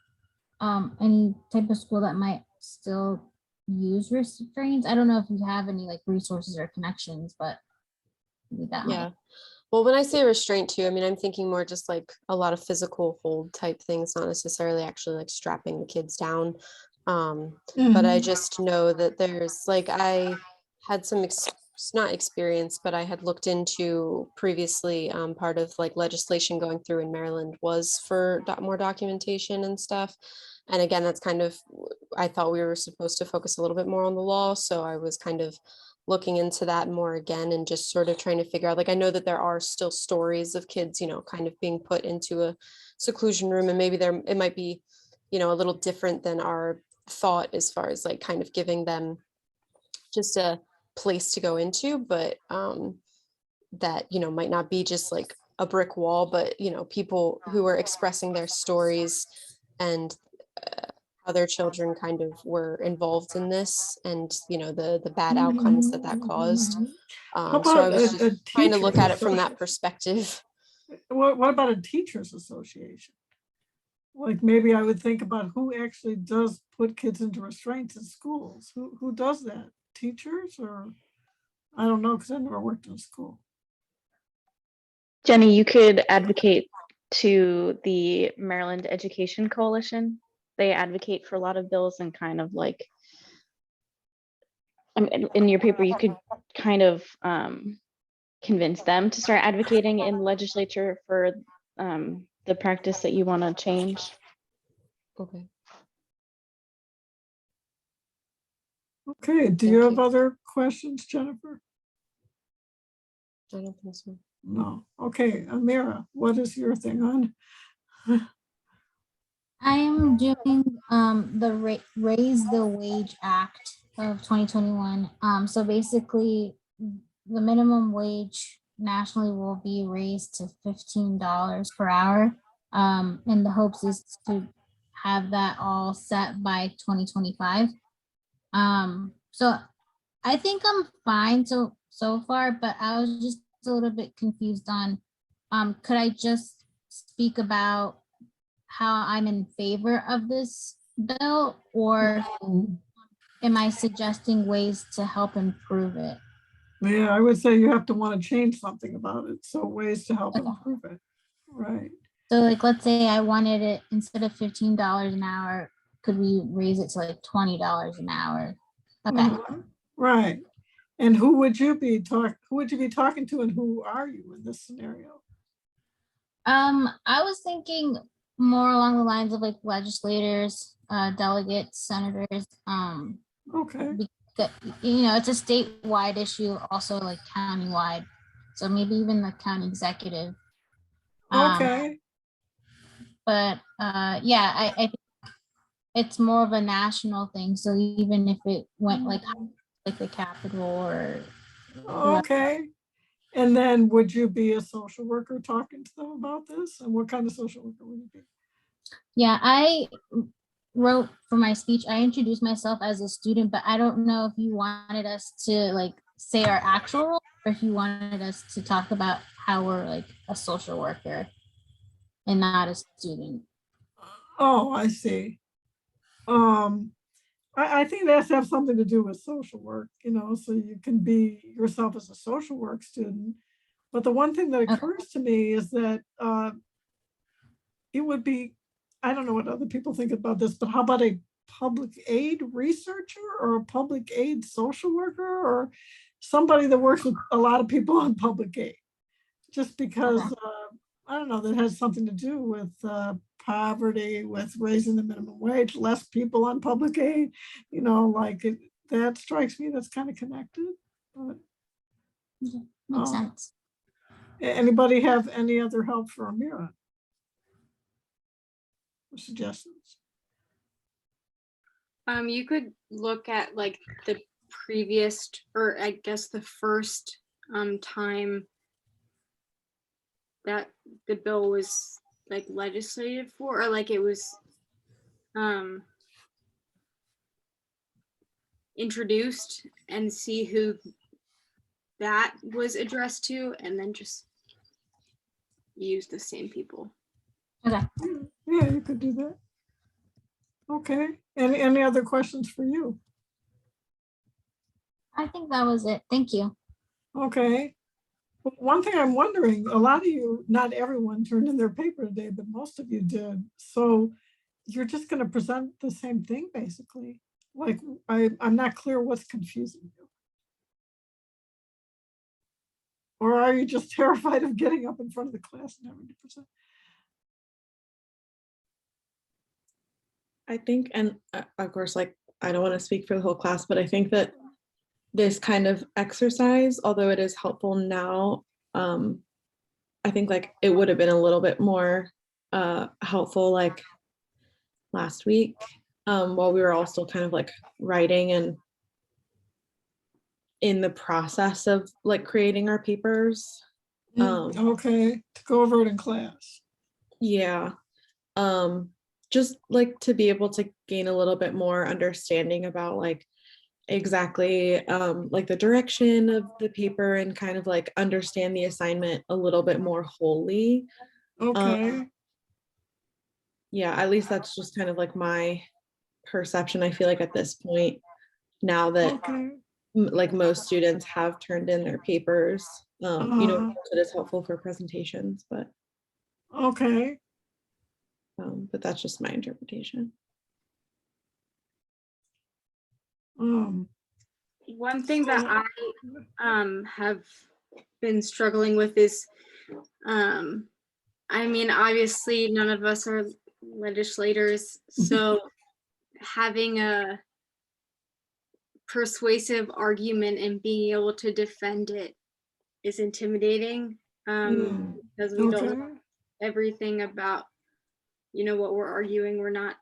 any type of school that might still use restraints. I don't know if you have any like resources or connections, but maybe that Yeah. might. Well, when I say restraint too, I mean, I'm thinking more just like a lot of physical hold type things, not necessarily actually like strapping the kids down. But I just know that there's like, I had some, not experience, but I had looked into previously, part of like legislation going through in Maryland was for more documentation and stuff. And again, that's kind of, I thought we were supposed to focus a little bit more on the law. So I was kind of looking into that more again and just sort of trying to figure out, like, I know that there are still stories of kids, kind of being put into a seclusion room, and maybe it might be, a little different than our thought as far as like kind of giving them just a place to go into, but that, might not be just like a brick wall, but, people who are expressing their stories and how their children kind of were involved in this and, the bad outcomes that caused. So I was just trying to look at it from that perspective. What about a teachers association? Like maybe I would think about who actually does put kids into restraints in schools. Who does that? Teachers or, I don't know, because I never worked in a school. Jenny, you could advocate to the Maryland Education Coalition. They advocate for a lot of bills and kind of like, in your paper, you could kind of convince them to start advocating in the legislature for the practice that you want to change. Okay. Okay, do you Thank have other questions, Jennifer? I don't think so. No. Okay, Amira, what is your thing on? I am doing the Raise the Wage Act of 2021. So basically, the minimum wage nationally will be raised to $15 per hour. And the hopes is to have that all set by 2025. So I think I'm fine so far, but I was just a little bit confused on, could I just speak about how I'm in favor of this bill, or am I suggesting ways to help improve it? Yeah, I would say you have to want to change something about it. So ways to help Okay. improve it. Right. So like, let's say I wanted it instead of $15 an hour, could we raise it to like $20 an hour? Okay. Mhm. Right. And who would you be talking to, and who are you in this scenario? I was thinking more along the lines of like legislators, delegates, senators, Okay. because, you know, it's a statewide issue, also like countywide. So maybe even the county executive. Okay. But yeah, I think it's more of a national thing. So even if it went like the Capitol or Okay. And then would you be a social worker talking to them about this? And what kind of social worker would you be? yeah, I wrote for my speech, I introduced myself as a student, but I don't know if you wanted us to like say our actual role, or if you wanted us to talk about how we're like a social worker and not a student. Oh, I see. I think that has to have something to do with social work, you know, so you can be yourself as a social work student. But the one thing that occurs to me is that it would be, I don't know what other people think about this, but how about a public aid researcher or a public aid social worker or somebody that works with a lot of people on public aid? Just because, I don't know, that has something to do with poverty, with raising the minimum wage, less people on public aid, you know, like that strikes me, that's kind of connected. But Makes sense. anybody have any other help for Amira? Or suggestions? You could look at like the previous, or I guess the first time that the bill was like legislated for, or like it was introduced, and see who that was addressed to, and then just use the same people. Okay. Yeah, you could do that. Okay, any other questions for you? I think that was it. Thank you. Okay. One thing I'm wondering, a lot of you, not everyone turned in their paper today, but most of you did. So you're just going to present the same thing, basically. Like, I'm not clear what's confusing you. Or are you just terrified of getting up in front of the class and having to present? I think, and of course, like, I don't want to speak for the whole class, but I think that this kind of exercise, although it is helpful now, I think like it would have been a little bit more helpful like last week, while we were all still kind of like writing and in the process of like creating our papers. Okay, to go over it in class. Yeah. Just like to be able to gain a little bit more understanding about like exactly like the direction of the paper and kind of like understand the assignment a little bit more wholly. Okay. yeah, at least that's just kind of like my perception. I feel like at this point, now that Okay. like most students have turned in their papers, you know, Uh, it is helpful for presentations, okay. but that's just my interpretation. Um, One thing that so- I have been struggling with is, I mean, obviously none of us are legislators, so having a persuasive argument and being able to defend it is intimidating, because we don't know Okay. everything about, you know, what we're arguing. We're not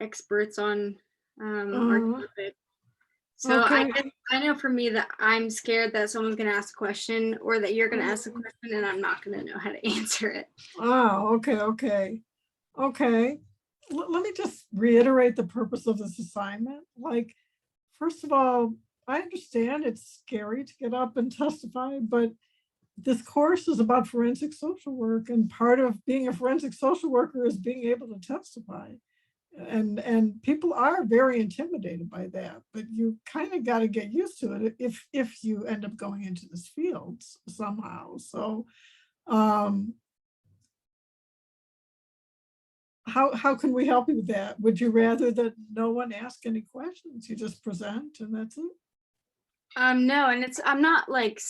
experts on our Uh-huh. topic. So I Okay. guess I know for me that I'm scared that someone's gonna ask a question or that you're gonna ask a Mm. question and I'm not gonna know how to answer it. Oh, okay, okay. Okay. Let me just reiterate the purpose of this assignment. Like, first of all, I understand it's scary to get up and testify, but this course is about forensic social work, and part of being a forensic social worker is being able to testify. And people are very intimidated by that, but you kind of got to get used to it if you end up going into this field somehow. So how can we help you with that? Would you rather that no one ask any questions? You just present and that's it? No, and I'm not like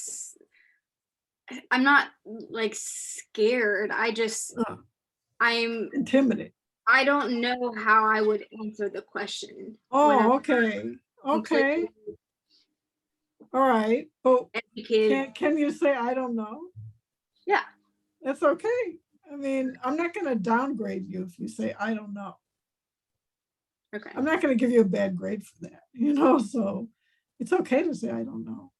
I'm not like scared. Oh, I'm intimidated. I don't know how I would answer the question. Oh, okay. Okay. Completely All right. But educated. can you say, I don't know? Yeah. That's okay. I mean, I'm not going to downgrade you if you say, I don't know. Okay. I'm not going to give you a bad grade for that, you know, so it's okay to say, I don't know.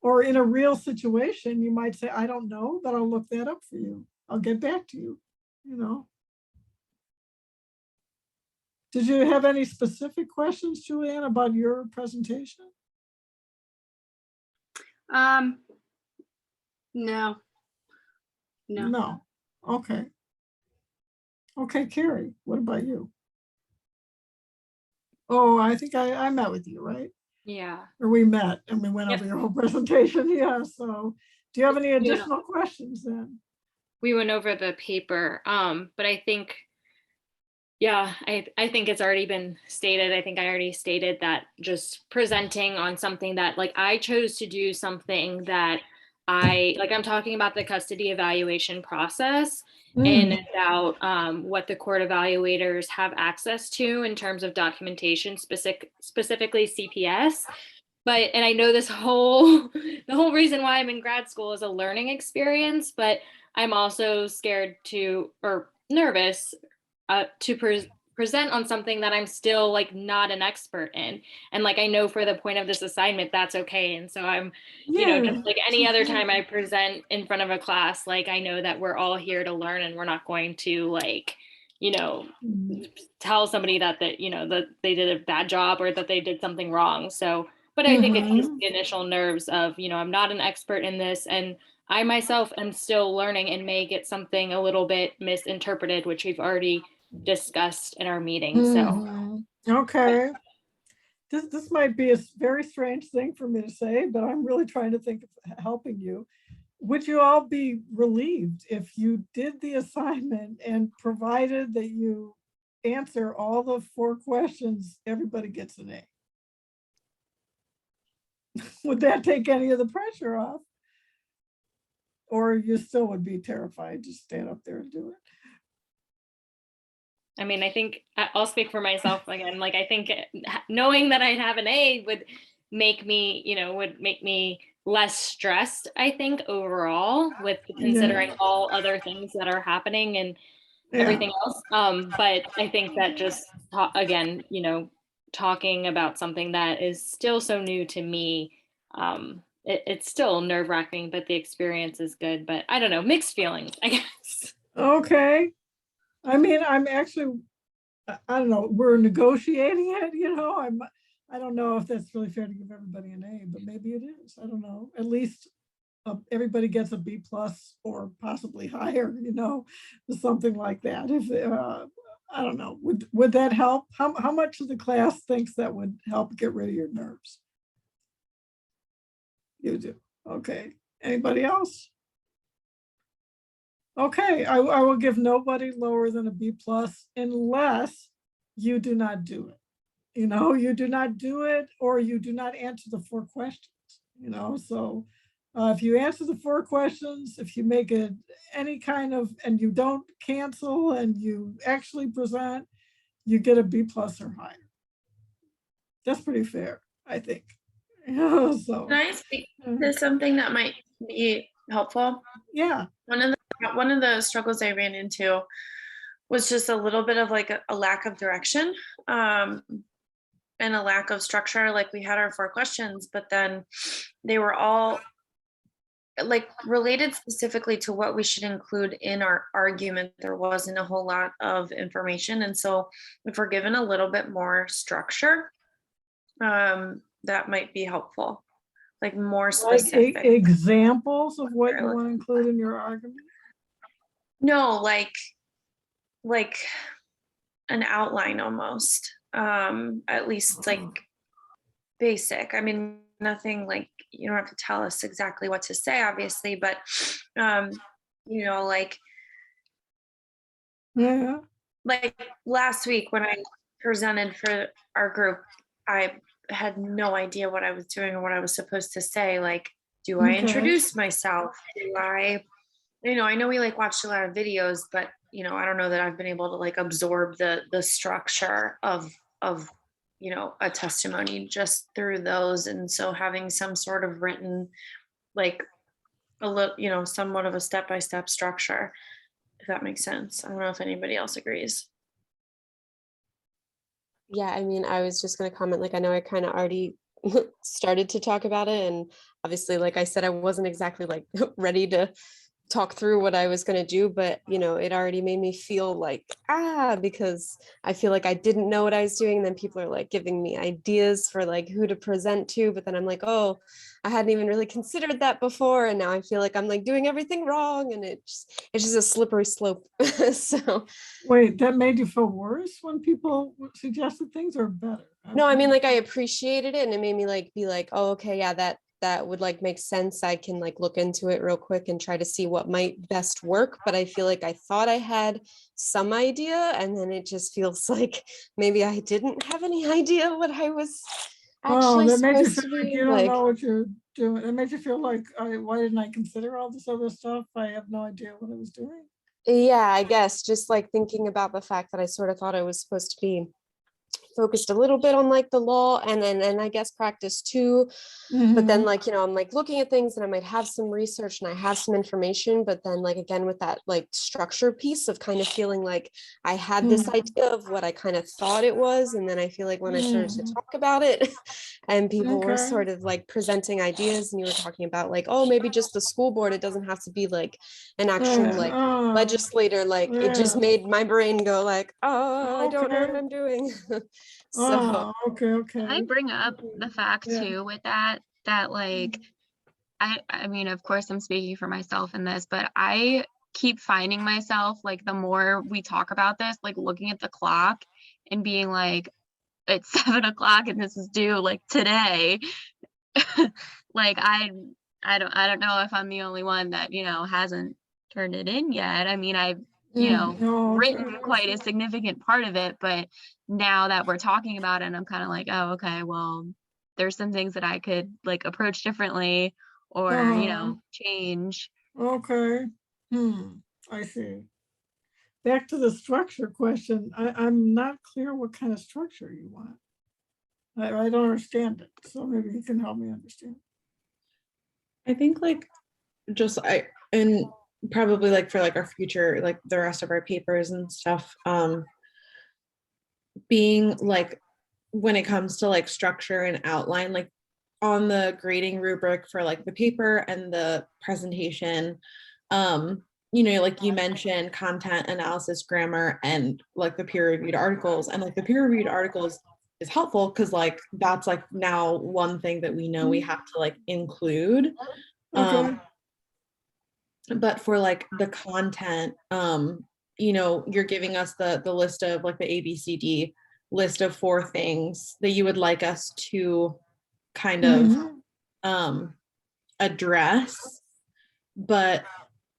Or in a real situation, you might say, I don't know, but I'll look that up for you. I'll get back to you, you know. Did you have any specific questions, Julianne, about your presentation? No. No. No. Okay. Okay, Carrie, what about you? Oh, I think I met with you, right? Yeah. Or we met and we went Yep. over your whole presentation. Yeah, so do you have any You know. additional questions then? We went over the paper, but I think, yeah, I think it's already been stated. I think I already stated that just presenting on something that like I chose to do something that I'm talking about the custody evaluation process and about what the court evaluators have access to in terms of documentation, specifically CPS. And I know this whole, the whole reason why I'm in grad school is a learning experience, but I'm also scared to, or nervous to present on something that I'm still like not an expert in. And like, I know for the point of this assignment, that's okay. And so I'm, you know, just like any other time I present in front of a class, like I know that we're all here to learn and we're not going to like, you know, tell somebody that you know, that they did a bad job or that they did something wrong. So, but I think it's just the initial nerves of, you know, I'm not an expert in this and I myself am still learning and may get something a little bit misinterpreted, which we've already discussed in our meeting. So, Okay. This might be a very strange thing for me to say, but I'm really trying to think of helping you. Would you all be relieved if you did the assignment and provided that you answer all the 4 questions, everybody gets an A? Would that take any of the pressure off? Or you still would be terrified to stand up there and do it? I mean, I think I'll speak for myself again. Like, I think knowing that I'd have an A would make me, you know, would make me less stressed, I think, overall, with considering all other things that are happening and everything else. But I think that just, again, you know, talking about something that is still so new to me, it's still nerve wracking, but the experience is good. But I don't know, mixed feelings, I guess. Okay. I mean, I'm actually, I don't know, we're negotiating it, you know, I don't know if that's really fair to give everybody an A, but maybe it is. I don't know. At least everybody gets a B+ or possibly higher, you know, something like that. If I don't know, would that help? How much of the class thinks that would help get rid of your nerves? You do, okay. Anybody else? Okay, I will give nobody lower than a B plus unless you do not do it. You know, you do not do it or you do not answer the 4 questions, you know, so if you answer the 4 questions, if you make it any kind of, and you don't cancel and you actually present, you get a B plus or higher. That's pretty fair, I think. You know, so, Can I speak to something that might be helpful? yeah. One of the struggles I ran into was just a little bit of like a lack of direction, and a lack of structure. Like we had our 4 questions, but then they were all like related specifically to what we should include in our argument. There wasn't a whole lot of information. And so if we're given a little bit more structure, that might be helpful, like more Like specific. examples of what you want to include in your argument? No, like an outline almost, at least like basic. I mean, nothing like, you don't have to tell us exactly what to say, obviously, but you know, like last week when I presented for our group, I had no idea what I was doing or what I was supposed to say. Like, do I introduce myself? Do I, you know, I know we like watched a lot of videos, but you know, I don't know that I've been able to like absorb the structure of, you know, a testimony just through those. And so having some sort of written, like a little, you know, somewhat of a step-by-step structure, if that makes sense. I don't know if anybody else agrees. Yeah, I mean, I was just going to comment, like, I know I kind of already started to talk about it. And obviously, like I said, I wasn't exactly like ready to talk through what I was going to do, but you know, it already made me feel like, because I feel like I didn't know what I was doing. And then people are like giving me ideas for like who to present to, but then I'm like, oh, I hadn't even really considered that before. And now I feel like I'm like doing everything wrong. And it's just a slippery slope. So wait, that made you feel worse when people suggested things, or better? No, I mean, like I appreciated it and it made me like be like, oh, okay, yeah, that would like make sense. I can like look into it real quick and try to see what might best work. But I feel like I thought I had some idea, and then it just feels like maybe I didn't have any idea what I was actually that made you supposed to feel like be. you don't Like, know what you're doing. It made you feel like, why didn't I consider all this other stuff? I have no idea what I was doing. yeah, I guess just like thinking about the fact that I sort of thought I was supposed to be focused a little bit on like the law and then I guess practice too. But then like, you know, I'm like looking at things and I might have some research and I have some information, but then like, again, with that like structure piece of kind of feeling like I had this idea of what I kind of thought it was. And then I feel like when I started to talk about it and people were sort of like presenting ideas and you were talking about like, oh, maybe just the school board, it doesn't have to be like an actual like legislator, like it just made my brain go like, oh, I don't know what I'm doing. So okay. Can I bring up the fact too with that like, I mean, of course I'm speaking for myself in this, but I keep finding myself like the more we talk about this, like looking at the clock and being like, it's 7 o'clock and this is due like today. Like I don't know if I'm the only one that, you know, hasn't turned it in yet. I mean, I've, you know, written quite a significant part of it, but now that we're talking about it, I'm kind of like, oh, okay, well, there's some things that I could like approach differently or, you know, change. Okay. I see. Back to the structure question. I'm not clear what kind of structure you want. I don't understand it. So maybe you can help me understand. I think like just and probably like for like our future, like the rest of our papers and stuff, being like when it comes to like structure and outline, like on the grading rubric for like the paper and the presentation, you know, like you mentioned content analysis, grammar, and like the peer-reviewed articles, and like the peer-reviewed articles is helpful because like that's like now one thing that we know we have to like include. But for like the content, you know, you're giving us the list of like the ABCD list of 4 things that you would like us to kind of address. But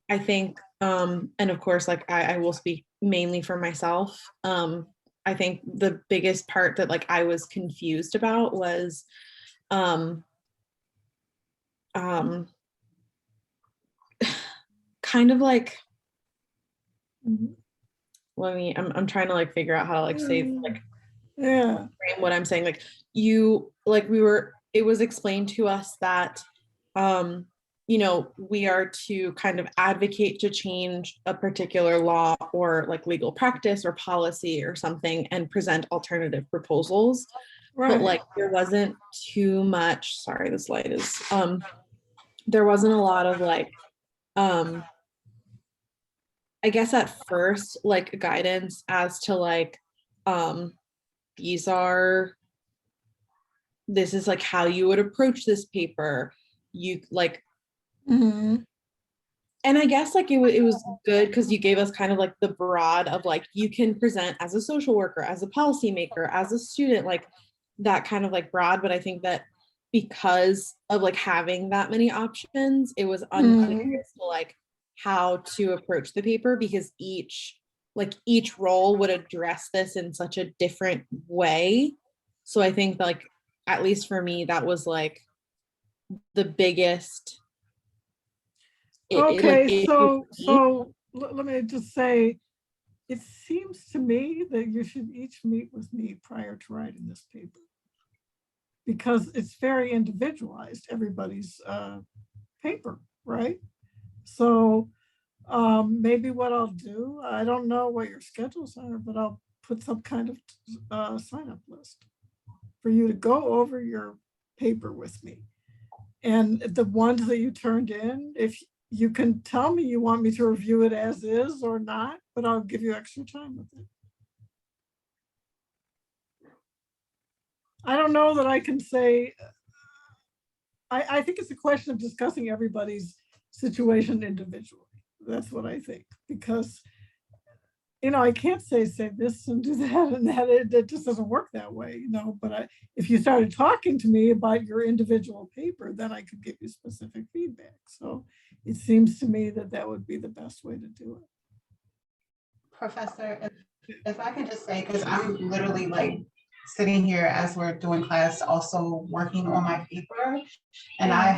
I think, and of course, like I will speak mainly for myself. I think the biggest part that like I was confused about was kind of like, I'm trying to like figure out how to like say like Yeah. frame what I'm saying. Like it was explained to us that you know, we are to kind of advocate to change a particular law or like legal practice or policy or something and present alternative proposals. Right. But like there wasn't too much, sorry, this light is there wasn't a lot of like I guess at first like guidance as to like these are, this is like how you would approach this paper. You like, and I guess like it was good because you gave us kind of like the broad of like, you can present as a social worker, as a policymaker, as a student, like that kind of like broad. But I think that because of like having that many options, it was unclear as to like how to approach the paper, because each role would address this in such a different way. So I think like, at least for me, that was like the biggest. Okay, so let me just say, it seems to me that you should each meet with me prior to writing this paper, because it's very individualized, everybody's paper, right? So maybe what I'll do, I don't know what your schedules are, but I'll put some kind of sign-up list for you to go over your paper with me. And the ones that you turned in, if you can tell me you want me to review it as is or not, but I'll give you extra time with it. I don't know that I can say, I think it's a question of discussing everybody's situation individually. That's what I think, because, you know, I can't say this and do that and that. It just doesn't work that way, you know. But if you started talking to me about your individual paper, then I could give you specific feedback. So it seems to me that that would be the best way to do it. Professor, if I can just say, because I'm literally like sitting here as we're doing class, also working on my paper, and I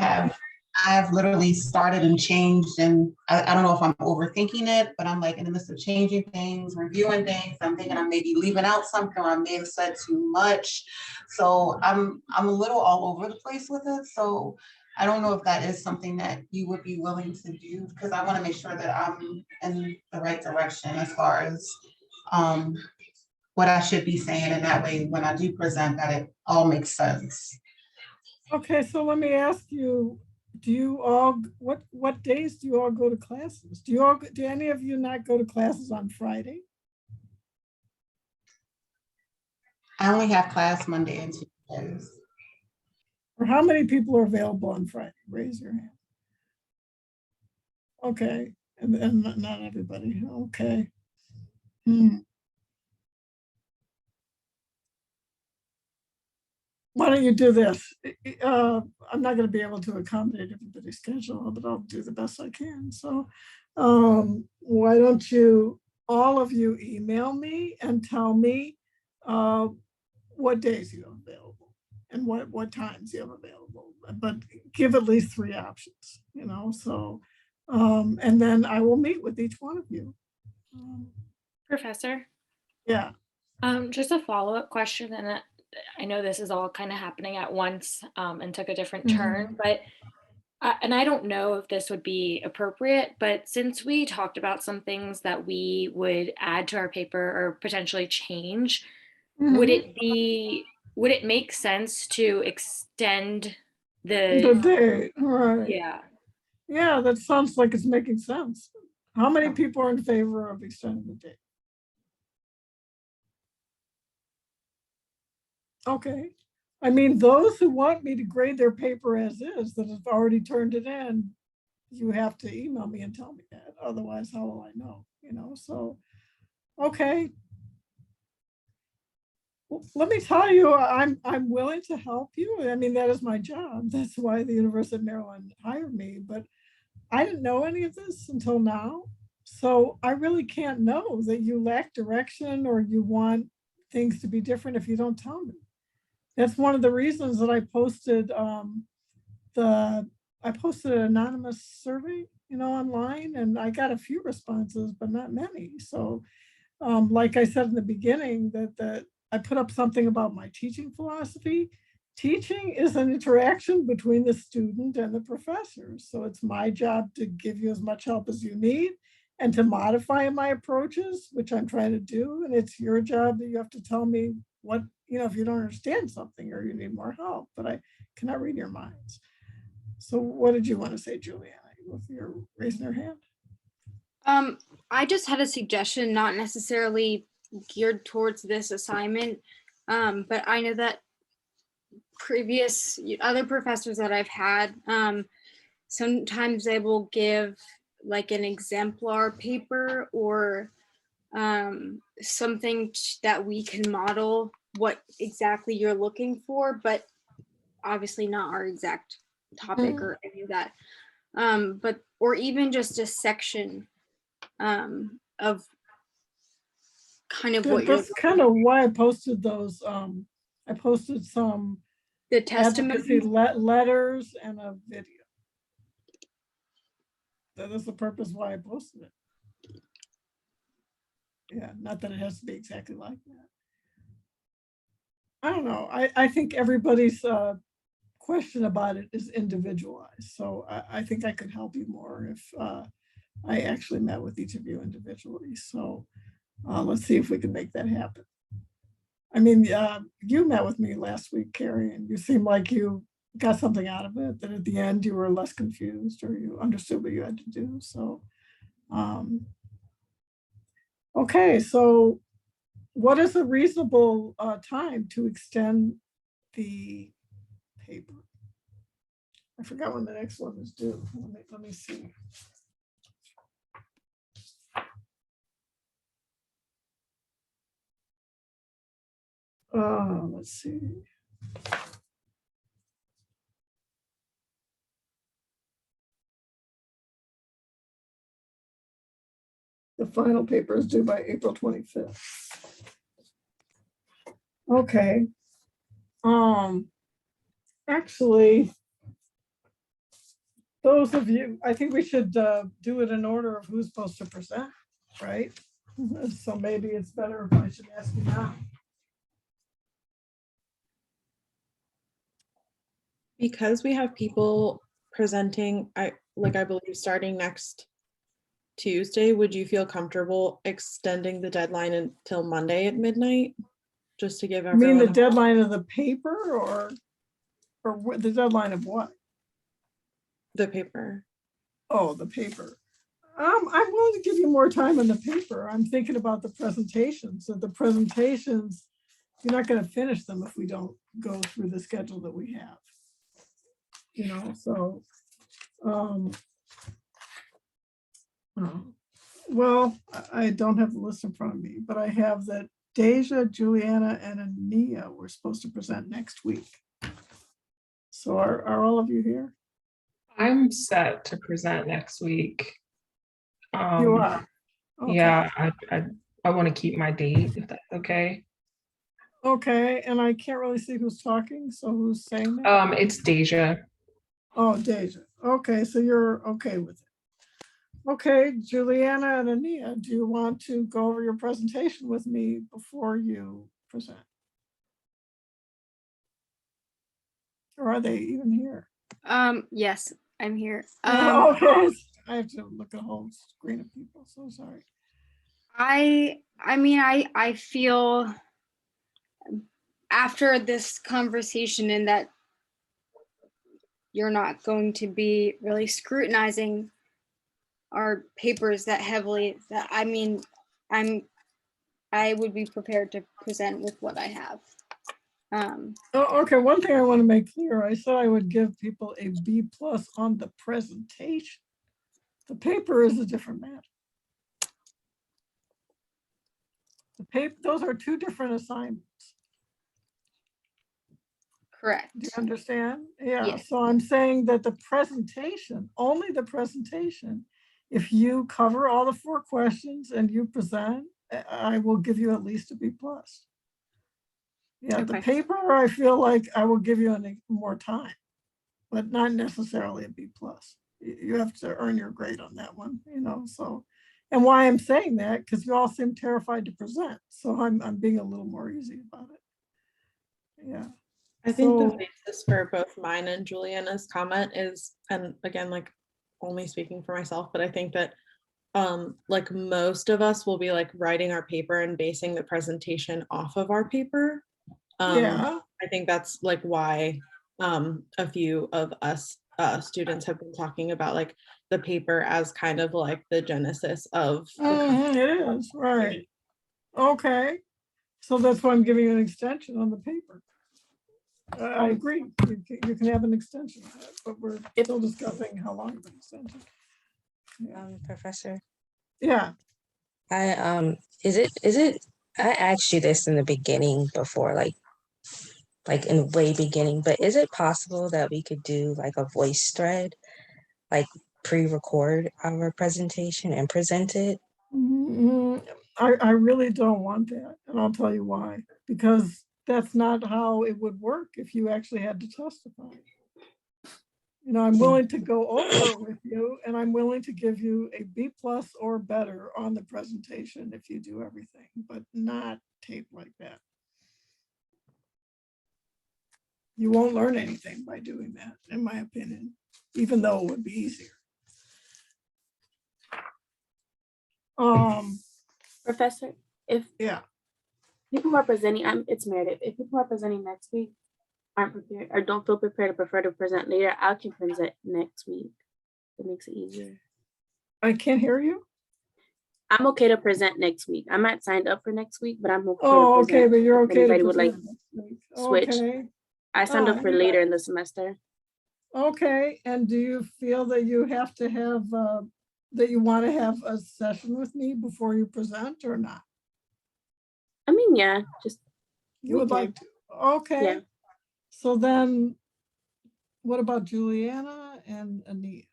have literally started and changed, and I don't know if I'm overthinking it, but I'm like in the midst of changing things, reviewing things. I'm thinking I may be leaving out something, or I may have said too much. So I'm a little all over the place with it. So I don't know if that is something that you would be willing to do, because I want to make sure that I'm in the right direction as far as what I should be saying. And that way, when I do present, that it all makes sense. Okay, so let me ask you, do you all, what days do you all go to classes? Do any of you not go to classes on Friday? I only have class Monday and Tuesdays. Or how many people are available on Friday? Raise your hand. Okay, and not everybody, okay. Why don't you do this? I'm not going to be able to accommodate everybody's schedule, but I'll do the best I can. So why don't you, all of you, email me and tell me what days you have available and what times you have available, but give at least 3 options, you know, so, and then I will meet with each one of you. Professor? Yeah. Just a follow-up question, and I know this is all kind of happening at once and took a different turn, but, and I don't know if this would be appropriate, but since we talked about some things that we would add to our paper or potentially change, would it make sense to extend The day, right. Yeah. Yeah, that sounds like it's making sense. How many people are in favor of extending the date? Okay. I mean, those who want me to grade their paper as is, that have already turned it in, you have to email me and tell me that. Otherwise, how will I know? You know, so Okay. Well, let me tell you, I'm willing to help you. I mean, that is my job. That's why the University of Maryland hired me, but I didn't know any of this until now. So I really can't know that you lack direction or you want things to be different if you don't tell me. That's one of the reasons that I posted an anonymous survey, online, and I got a few responses, but not many. So like I said in the beginning, that I put up something about my teaching philosophy. Teaching is an interaction between the student and the professor. So it's my job to give you as much help as you need and to modify my approaches, which I'm trying to do. And it's your job that you have to tell me what, if you don't understand something or you need more help, but I cannot read your minds. So what did you want to say, Juliana, with your raising your hand? I just had a suggestion, not necessarily geared towards this assignment, but I know that previous other professors that I've had, sometimes they will give like an exemplar paper or something that we can model what exactly you're looking for, but obviously not our exact topic or any of that. But or even just a section of kind of what you're That's kind of why I posted those. I posted some the advocacy testimony. letters and a video. That is the purpose why I posted it. Yeah, not that it has to be exactly like that. I don't know. I think everybody's question about it is individualized. So I think I could help you more if I actually met with each of you individually. So let's see if we can make that happen. I mean, you met with me last week, Carrie, and you seemed like you got something out of it, that at the end you were less confused or you understood what you had to do. So, okay, so what is a reasonable time to extend the paper? I forgot when the next one is due. Let me see. Let's see. The final paper is due by April 25th. Okay. Actually, those of you, I think we should do it in order of who's supposed to present, right? So maybe it's better if I should ask you now. Because we have people presenting, I believe starting next Tuesday, would you feel comfortable extending the deadline until Monday at midnight? Just to give I mean, everyone. the deadline of the paper or the deadline of what? The paper. Oh, the paper. I'm willing to give you more time on the paper. I'm thinking about the presentations. So the presentations, you're not going to finish them if we don't go through the schedule that we have. So, well, I don't have the list in front of me, but I have that Deja, Juliana, and Ania were supposed to present next week. So are all of you here? I'm set to present next week. You are? Okay. Yeah, I want to keep my date if that's okay. Okay, and I can't really see who's talking, so who's saying that? It's Deja. Oh, Deja. Okay, so you're okay with it. Okay, Juliana and Ania, do you want to go over your presentation with me before you present? Or are they even here? Yes, I'm here. Okay, I have to look at a whole screen of people, so sorry. I mean, I feel after this conversation and that you're not going to be really scrutinizing our papers that heavily, that I mean, I would be prepared to present with what I have. Okay, one thing I want to make clear, I said I would give people a B+ on the presentation. The paper is a different matter. The paper, those are two different assignments. Correct. Do you understand? Yeah, Yes. so I'm saying that the presentation, only the presentation, if you cover all the 4 questions and you present, I will give you at least a B+. Yeah, the Okay. paper, I feel like I will give you more time, but not necessarily a B+. You have to earn your grade on that one, you know, so. And why I'm saying that, because you all seem terrified to present, so I'm being a little more easy about it. Yeah. I think the So- basis for both mine and Juliana's comment is, and again, like only speaking for myself, but I think that like most of us will be like writing our paper and basing the presentation off of our paper. Yeah. I think that's like why a few of us students have been talking about like the paper as kind of like the genesis of the company. It is, right. Okay, so that's why I'm giving you an extension on the paper. I agree, you can have an extension, on it, but we're still discussing how long of an extension. Professor, Yeah, is it, I asked you this in the beginning before, like in the way beginning, but is it possible that we could do like a voice thread, like pre-record our presentation and present it? I really don't want that, and I'll tell you why. Because that's not how it would work if you actually had to testify. You know, I'm willing to go over it with you, and I'm willing to give you a B+ or better on the presentation if you do everything, but not tape like that. You won't learn anything by doing that, in my opinion, even though it would be easier. Professor, if Yeah. people are presenting, it's Meredith. If people are presenting next week, aren't prepared or don't feel prepared or prefer to present later, I can present next week. It makes it easier. I can't hear you. I'm okay to present next week. I'm not signed up for next week, but I'm okay. Oh, to okay, present but you're if okay to anybody would like present next week. switch. Okay. I signed up for you later got- in the semester. Okay, and do you feel that you have to have, that you want to have a session with me before you present or not? I mean, yeah, just You would we like can. to, okay. So then, what about Juliana and Anita?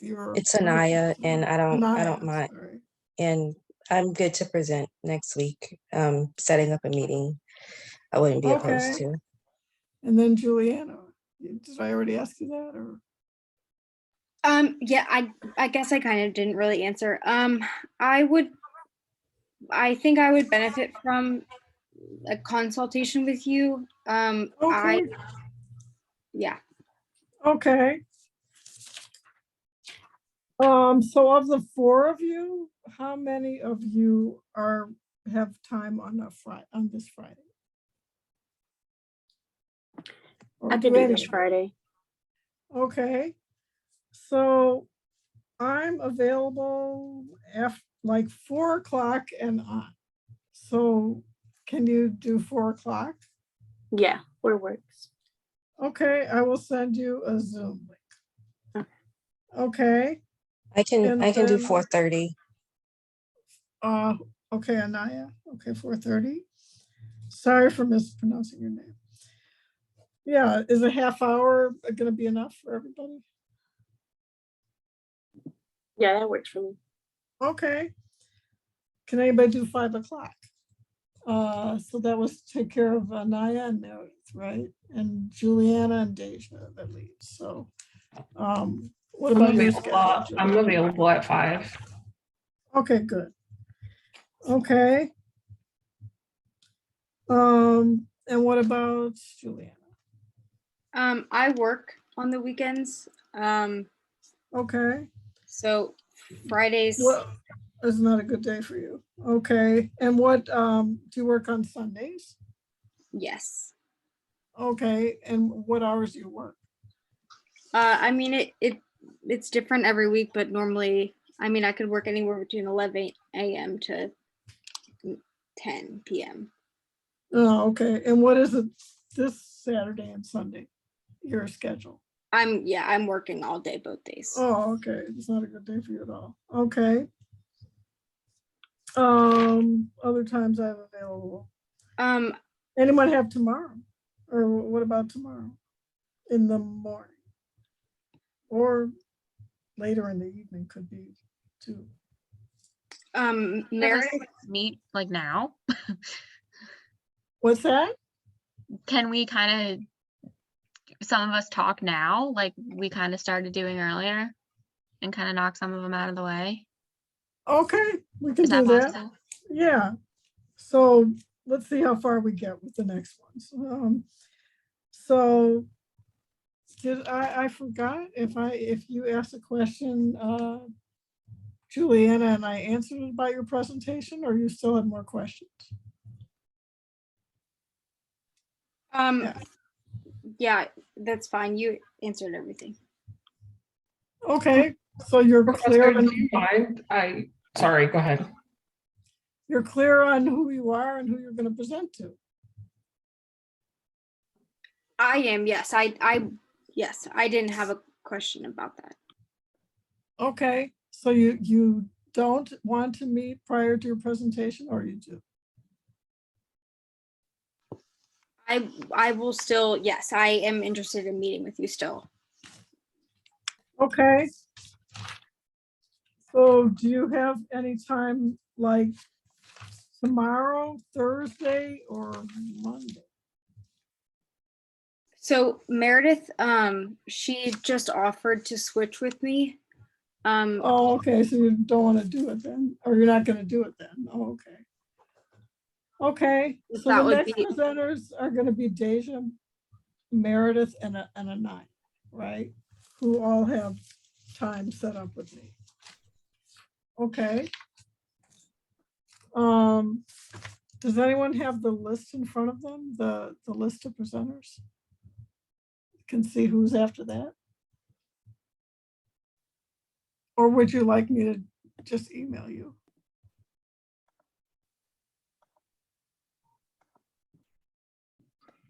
It's Anaya, and I don't Anaya, mind, sorry. and I'm good to present next week. Setting up a meeting, I wouldn't be opposed Okay. to. And then Juliana, did I already ask you that or? Yeah, I guess I kind of didn't really answer. I think I would benefit from a consultation with you. Okay. Yeah. Okay. So of the 4 of you, how many of you have time on this Friday? Or I could do this any? Friday. Okay, so I'm available like 4 o'clock and on. So can you do 4 o'clock? Yeah, where works. Okay, I will send you a Zoom link. Okay. I can do then- 4:30. Okay, Anaya, okay, 4:30. Sorry for mispronouncing your name. Yeah, is a half hour gonna be enough for everybody? Yeah, that works for me. Okay. Can anybody do 5 o'clock? So that was take care of Anaya and Meredith, right? And Juliana and Deja that leaves, so. What about your schedule? I'm available at 5. Okay, good. Okay. And what about Juliana? I work on the weekends. Okay. So Fridays. Well, it's not a good day for you. Okay, and what, do you work on Sundays? Yes. Okay, and what hours do you work? I mean, it's different every week, but normally, I mean, I could work anywhere between 11 a.m. to 10 p.m. Oh, okay, and what is it this Saturday and Sunday, your schedule? I'm working all day, both days. Oh, okay, it's not a good day for you at all. Okay. Other times I'm available. Um, Anyone have tomorrow? Or what about tomorrow? In the morning? Or later in the evening could be too. Meredith, Meet like now? What's that? Can we kind of, some of us talk now, like we kind of started doing earlier, and kind of knock some of them out of the way? Okay, we can Is that do that. possible? Yeah. So let's see how far we get with the next ones. So I forgot if you asked a question, Juliana, and I answered it about your presentation, or you still have more questions? yeah, that's fine. You answered everything. Okay, so you're clear. Professor, do you mind? Sorry, go ahead. You're clear on who you are and who you're going to present to. I am, yes. Yes, I didn't have a question about that. Okay, so you don't want to meet prior to your presentation, or you do? I will still, yes, I am interested in meeting with you still. Okay. So do you have any time like tomorrow, Thursday, or Monday? So Meredith, she just offered to switch with me. Oh, okay, so you don't want to do it then, or you're not going to do it then? Oh, okay. Okay, so That the would next be- presenters are going to be Deja, Meredith, and a night, right? Who all have time set up with me. Okay. Does anyone have the list in front of them, the list of presenters? Can see who's after that? Or would you like me to just email you?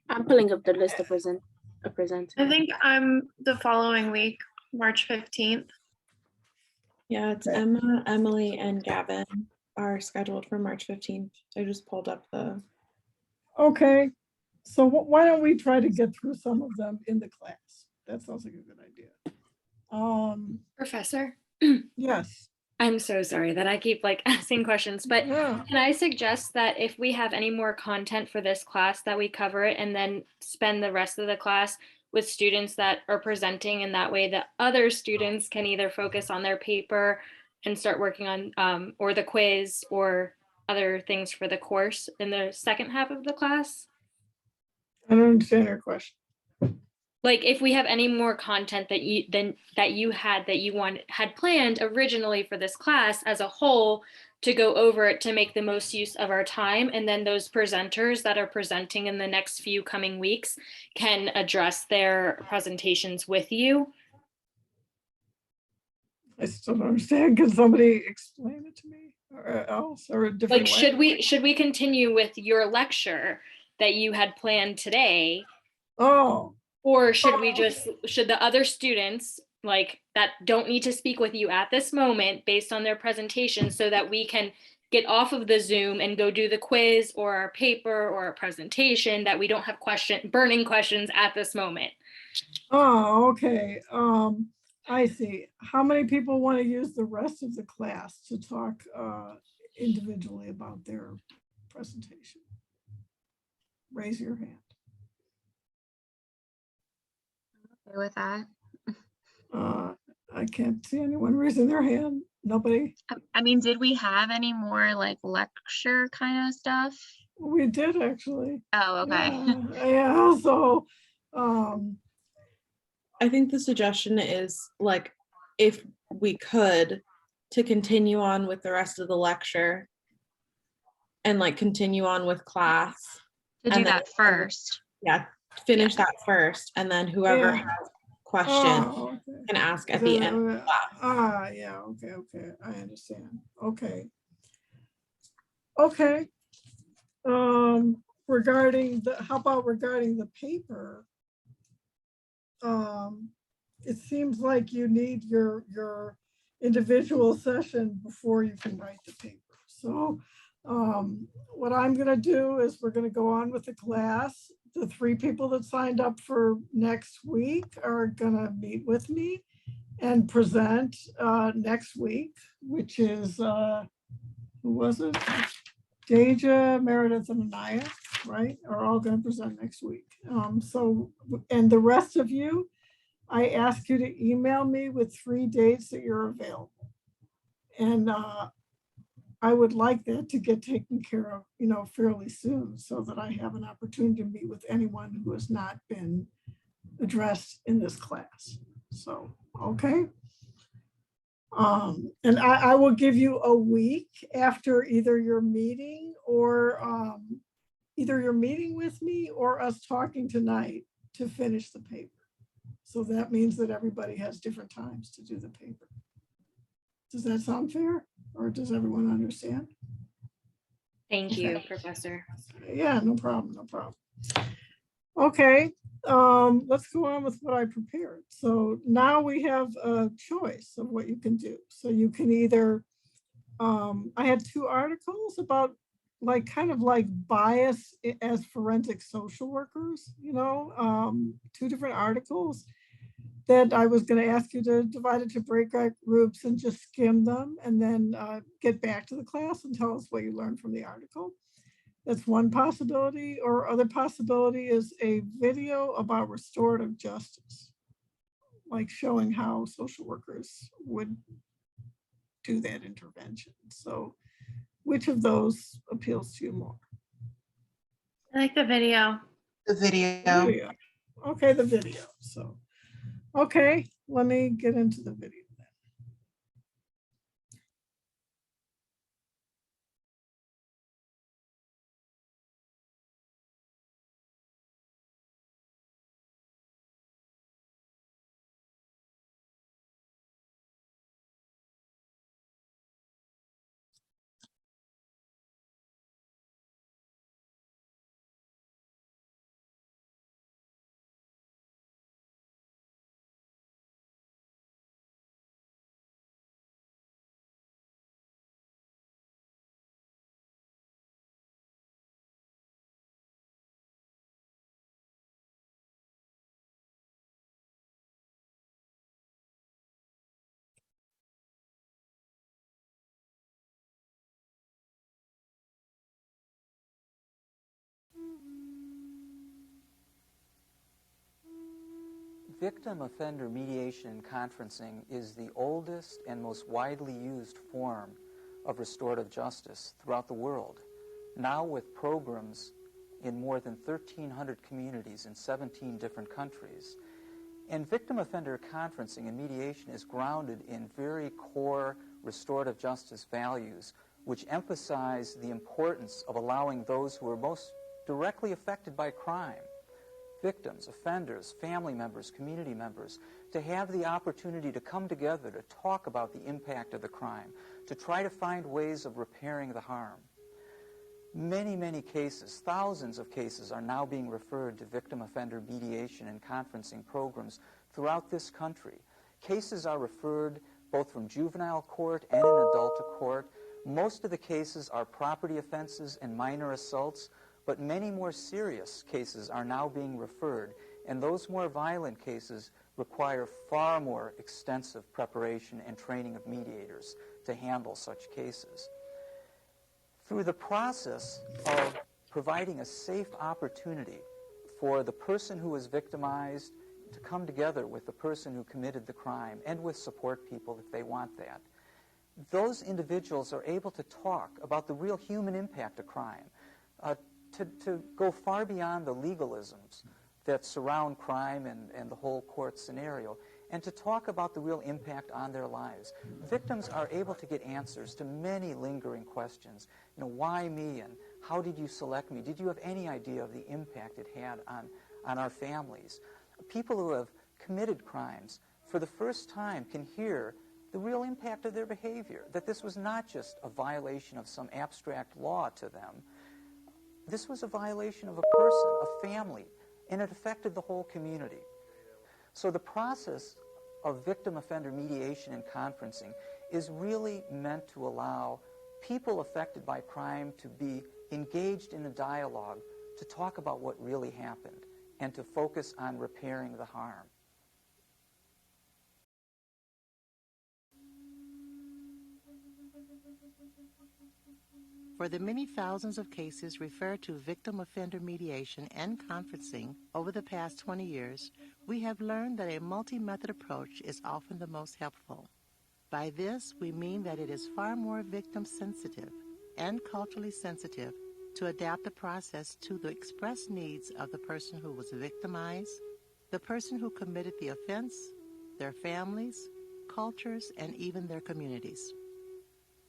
I'm pulling up the list of present. I think I'm the following week, March 15th. Yeah, it's Emma, Emily, and Gavin are scheduled for March 15th. I just pulled up the. Okay, so why don't we try to get through some of them in the class? That sounds like a good idea. Professor, Yes. I'm so sorry that I keep like asking questions, but Yeah. can I suggest that if we have any more content for this class that we cover it and then spend the rest of the class with students that are presenting, and that way the other students can either focus on their paper and start working on or the quiz or other things for the course in the second half of the class? I don't understand your question. Like if we have any more content that you had planned originally for this class as a whole to go over it to make the most use of our time, and then those presenters that are presenting in the next few coming weeks can address their presentations with you. I still don't understand. Can somebody explain it to me or else, or a different Like way? should we continue with your lecture that you had planned today? Oh. Or should the other students like that don't need to speak with you at this moment based on their presentation, so that we can get off of the Zoom and go do the quiz or our paper or our presentation, that we don't have burning questions at this moment? Oh, okay. I see. How many people want to use the rest of the class to talk individually about their presentation? Raise your hand. Okay with that? I can't see anyone raising their hand. Nobody? I mean, did we have any more like lecture kind of stuff? We did actually. Oh, okay. Yeah, so I think the suggestion is like, if we could, to continue on with the rest of the lecture and like continue on with class. To do and then- that first. Yeah, finish that first, and then whoever Yeah. has questions Oh, okay. can ask at the end. of class. Yeah, okay, I understand. Okay. Okay. Regarding how about regarding the paper? It seems like you need your individual session before you can write the paper. So what I'm gonna do is we're gonna go on with the class. The 3 people that signed up for next week are gonna meet with me and present next week, which is, who was it? Deja, Meredith, and Anaya, right, are all gonna present next week. So, and the rest of you, I ask you to email me with 3 dates that you're available. And I would like that to get taken care of, you know, fairly soon, so that I have an opportunity to meet with anyone who has not been addressed in this class. So, okay. And I will give you a week after either your meeting or either your meeting with me or us talking tonight to finish the paper. So that means that everybody has different times to do the paper. Does that sound fair? Or does everyone understand? Thank you, Professor. Yeah, no problem, no problem. Okay, let's go on with what I prepared. So now we have a choice of what you can do. So you can either, I had 2 articles about like kind of like bias as forensic social workers, you know, 2 different articles that I was going to ask you to divide into breakout groups and just skim them and then get back to the class and tell us what you learned from the article. That's one possibility. Or other possibility is a video about restorative justice, like showing how social workers would do that intervention. So which of those appeals to you more? I like the video. The video. Video. Okay, the video. So, okay, let me get into the video. Victim offender mediation and conferencing is the oldest and most widely used form of restorative justice throughout the world, now with programs in more than 1,300 communities in 17 different countries. And victim offender conferencing and mediation is grounded in very core restorative justice values, which emphasize the importance of allowing those who are most directly affected by crime, victims, offenders, family members, community members, to have the opportunity to come together to talk about the impact of the crime, to try to find ways of repairing the harm. Many, many cases, thousands of cases, are now being referred to victim offender mediation and conferencing programs throughout this country. Cases are referred both from juvenile court and in adult court. Most of the cases are property offenses and minor assaults, but many more serious cases are now being referred, and those more violent cases require far more extensive preparation and training of mediators to handle such cases. Through the process of providing a safe opportunity for the person who was victimized to come together with the person who committed the crime and with support people if they want that, those individuals are able to talk about the real human impact of crime, to go far beyond the legalisms that surround crime and the whole court scenario, and to talk about the real impact on their lives. Victims are able to get answers to many lingering questions. You know, why me, and how did you select me? Did you have any idea of the impact it had on our families? People who have committed crimes for the first time can hear the real impact of their behavior, that this was not just a violation of some abstract law to them. This was a violation of a person, a family, and it affected the whole community. So the process of victim offender mediation and conferencing is really meant to allow people affected by crime to be engaged in a dialogue to talk about what really happened and to focus on repairing the harm. For the many thousands of cases referred to victim offender mediation and conferencing over the past 20 years, we have learned that a multi-method approach is often the most helpful. By this, we mean that it is far more victim sensitive and culturally sensitive to adapt the process to the expressed needs of the person who was victimized, the person who committed the offense, their families, cultures, and even their communities.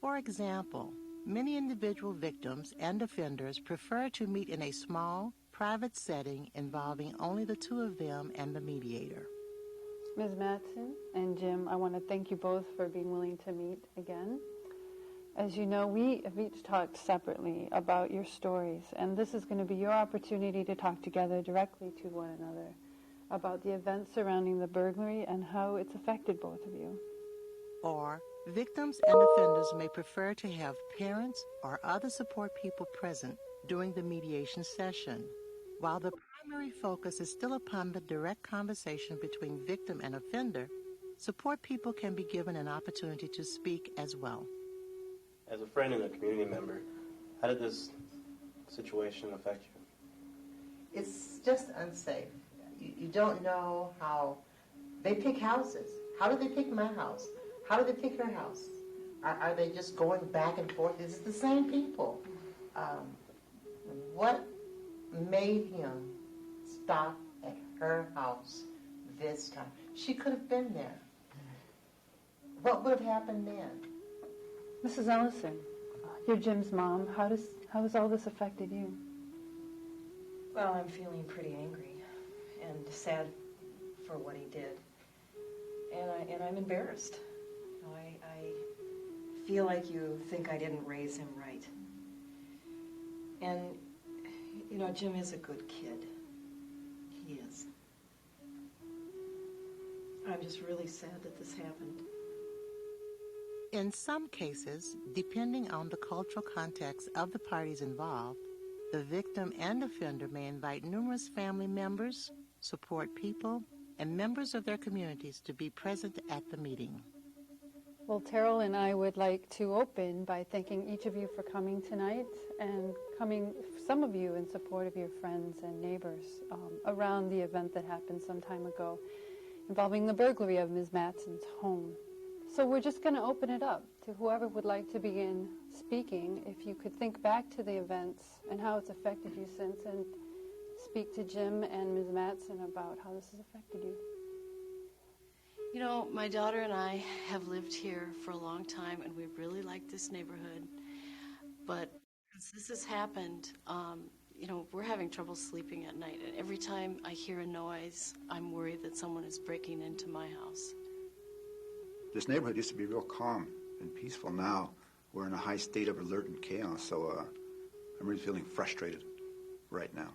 For example, many individual victims and offenders prefer to meet in a small, private setting involving only the two of them and the mediator. Ms. Mattson and Jim, I want to thank you both for being willing to meet again. As you know, we have each talked separately about your stories, and this is going to be your opportunity to talk together directly to one another about the events surrounding the burglary and how it's affected both of you. Or, victims and offenders may prefer to have parents or other support people present during the mediation session. While the primary focus is still upon the direct conversation between victim and offender, support people can be given an opportunity to speak as well. As a friend and a community member, how did this situation affect you? It's just unsafe. You don't know how they pick houses. How do they pick my house? How do they pick her house? Are they just going back and forth? Is it the same people? What made him stop at her house this time? She could have been there. What would have happened then? Mrs. Ellison, you're Jim's mom. How has all this affected you? Well, I'm feeling pretty angry and sad for what he did. And I'm embarrassed. I feel like you think I didn't raise him right. And, you know, Jim is a good kid. He is. I'm just really sad that this happened. In some cases, depending on the cultural context of the parties involved, the victim and offender may invite numerous family members, support people, and members of their communities to be present at the meeting. Well, Terrell and I would like to open by thanking each of you for coming tonight and coming, some of you, in support of your friends and neighbors around the event that happened some time ago involving the burglary of Ms. Mattson's home. So we're just going to open it up to whoever would like to begin speaking. If you could think back to the events and how it's affected you since, and speak to Jim and Ms. Mattson about how this has affected you. You know, my daughter and I have lived here for a long time, and we really like this neighborhood. But since this has happened, you know, we're having trouble sleeping at night. And every time I hear a noise, I'm worried that someone is breaking into my house. This neighborhood used to be real calm and peaceful. Now we're in a high state of alert and chaos, so I'm really feeling frustrated right now.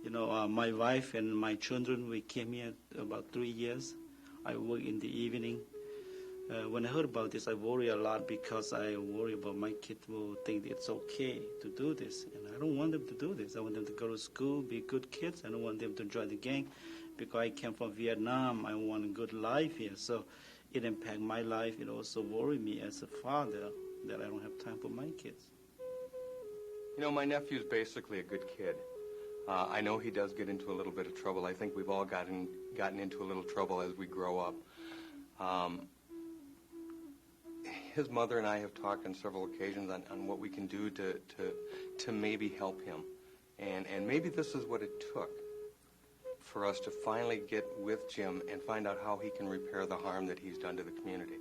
You know, my wife and my children, we came here about 3 years. I work in the evening. When I heard about this, I worry a lot because I worry about my kids will think it's okay to do this. And I don't want them to do this. I want them to go to school, be good kids. I don't want them to join the gang because I came from Vietnam. I want a good life here. So it impacts my life. It also worries me as a father that I don't have time for my kids. You know, my nephew's basically a good kid. I know he does get into a little bit of trouble. I think we've all gotten into a little trouble as we grow up. His mother and I have talked on several occasions on what we can do to maybe help him. And maybe this is what it took for us to finally get with Jim and find out how he can repair the harm that he's done to the community.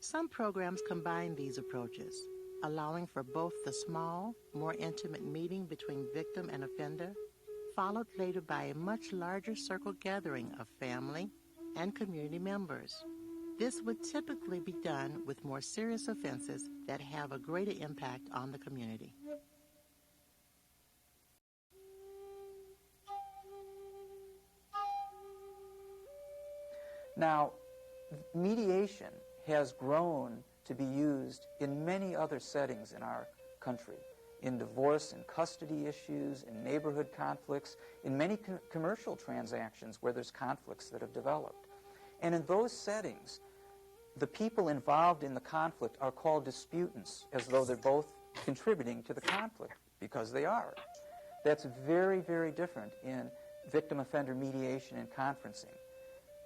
Some programs combine these approaches, allowing for both the small, more intimate meeting between victim and offender, followed later by a much larger circle gathering of family and community members. This would typically be done with more serious offenses that have a greater impact on the community. Now, mediation has grown to be used in many other settings in our country, in divorce and custody issues, in neighborhood conflicts, in many commercial transactions where there's conflicts that have developed. And in those settings, the people involved in the conflict are called disputants, as though they're both contributing to the conflict, because they are. That's very, very different in victim-offender mediation and conferencing.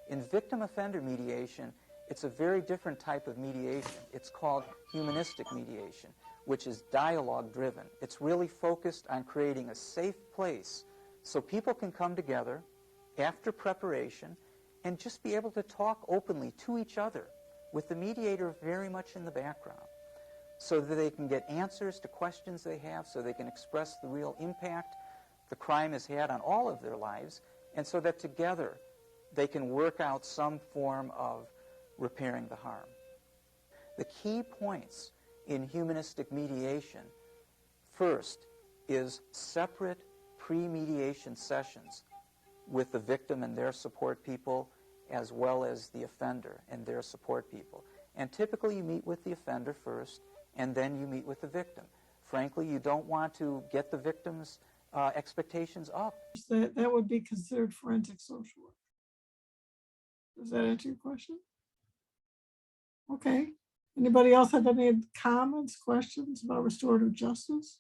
In victim-offender mediation, it's a very different type of mediation. It's called humanistic mediation, which is dialogue-driven. It's really focused on creating a safe place so people can come together after preparation and just be able to talk openly to each other, with the mediator very much in the background, so that they can get answers to questions they have, so they can express the real impact the crime has had on all of their lives, and so that together they can work out some form of repairing the harm. The key points in humanistic mediation, first, is separate pre-mediation sessions with the victim and their support people, as well as the offender and their support people. And typically you meet with the offender first, and then you meet with the victim. Frankly, you don't want to get the victim's expectations up. That would be considered forensic social work. Does that answer your question? Okay. Anybody else have any comments, questions about restorative justice?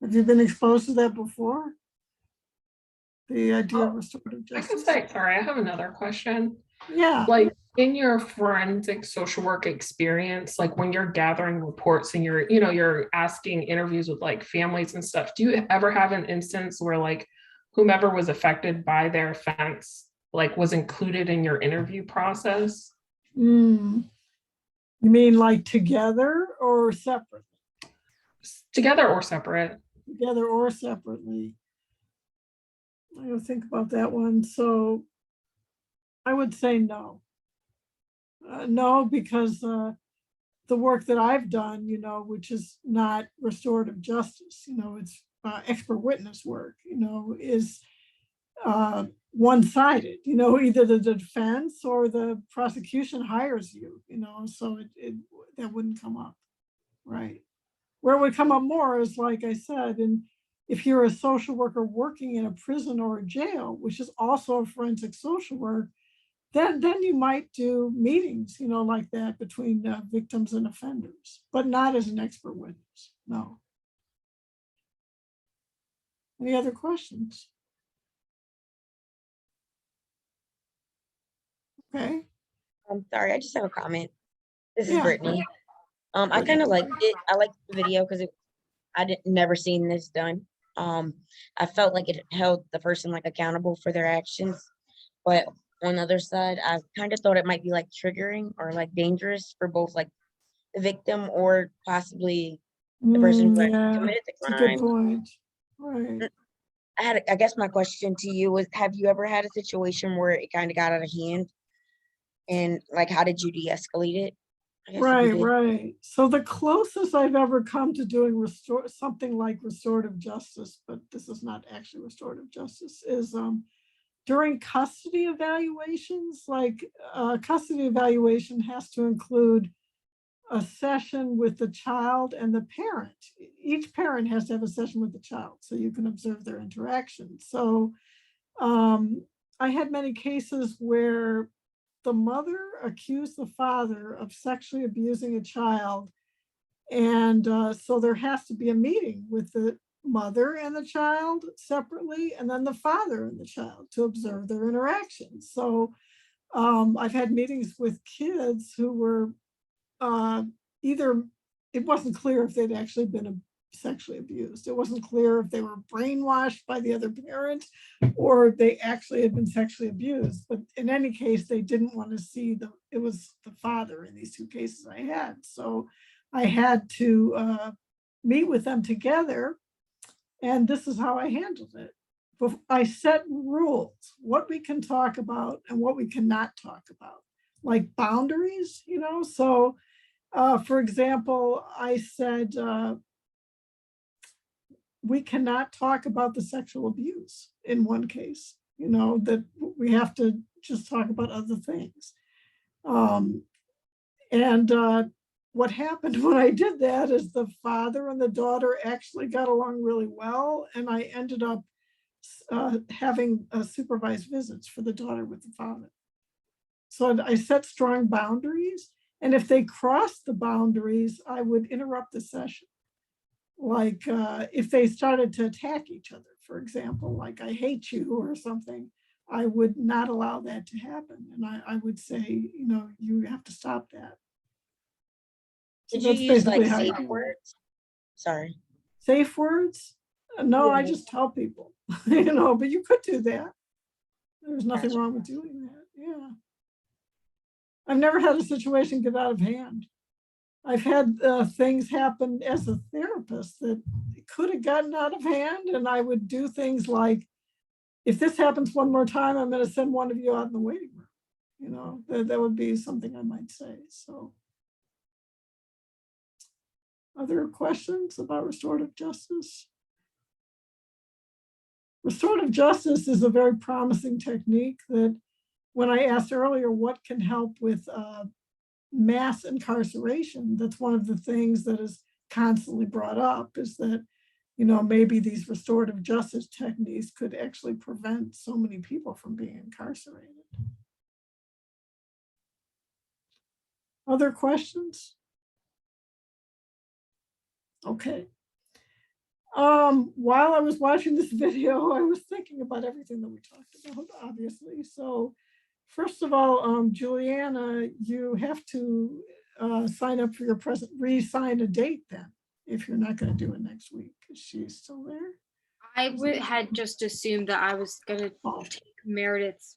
Have you been exposed to that before? The idea of restorative I justice? can say, sorry, I have another question. Yeah. Like in your forensic social work experience, like when you're gathering reports and you're asking interviews with like families and stuff, do you ever have an instance where like whomever was affected by their offense like was included in your interview process? You mean like together or separate? Together or separate? Together or separately. I gotta think about that one. So I would say no. No, because the work that I've done, which is not restorative justice, it's expert witness work, is one-sided, either the defense or the prosecution hires you, so that wouldn't come up, right? Where it would come up more is, like I said, and if you're a social worker working in a prison or a jail, which is also a forensic social work, then you might do meetings, like that between victims and offenders, but not as an expert witness, no. Any other questions? Okay. I'm sorry, I just have a comment. This is Yeah. Brittany. I kind of liked it. I liked the video because never seen this done. I felt like it held the person like accountable for their actions, but on the other side, I kind of thought it might be like triggering or like dangerous for both like the victim or possibly the person who Yeah, had committed the it's a good crime. point. Right. I guess my question to you was, have you ever had a situation where it kind of got out of hand? And like, how did you de-escalate it? I guess if you Right, did. right. So the closest I've ever come to doing something like restorative justice, but this is not actually restorative justice, is during custody evaluations. Like custody evaluation has to include a session with the child and the parent. Each parent has to have a session with the child so you can observe their interaction. So I had many cases where the mother accused the father of sexually abusing a child. And so there has to be a meeting with the mother and the child separately, and then the father and the child to observe their interactions. So I've had meetings with kids who were either, it wasn't clear if they'd actually been sexually abused. It wasn't clear if they were brainwashed by the other parent or they actually had been sexually abused. But in any case, they didn't want to see it was the father in these two cases I had. So I had to meet with them together, and this is how I handled it. But I set rules, what we can talk about and what we cannot talk about, like boundaries, So for example, I said, we cannot talk about the sexual abuse in one case. you know, that we have to just talk about other things. What happened when I did that is the father and the daughter actually got along really well, and I ended up having supervised visits for the daughter with the father. So I set strong boundaries, and if they crossed the boundaries, I would interrupt the session. Like if they started to attack each other, for example, like I hate you or something, I would not allow that to happen. And I would say, you know, you have to stop that. So Did you that's use like basically how I safe do it. words? Sorry. Safe words? No, I Yeah. just tell people, you know, but you could do that. There's nothing Gotcha. wrong with doing that. Yeah. I've never had a situation get out of hand. I've had things happen as a therapist that could have gotten out of hand, and I would do things like, if this happens one more time, I'm going to send one of you out in the waiting room. You know, that would be something I might say. So, other questions about restorative justice? Restorative justice is a very promising technique that, when I asked earlier what can help with mass incarceration, that's one of the things that is constantly brought up, is that, you know, maybe these restorative justice techniques could actually prevent so many people from being incarcerated. Other questions? Okay. While I was watching this video, I was thinking about everything that we talked about, obviously. So first of all, Juliana, you have to sign up for your present, re-sign a date then, if you're not going to do it next week. Is she still there? Had just assumed that I was gonna take Meredith's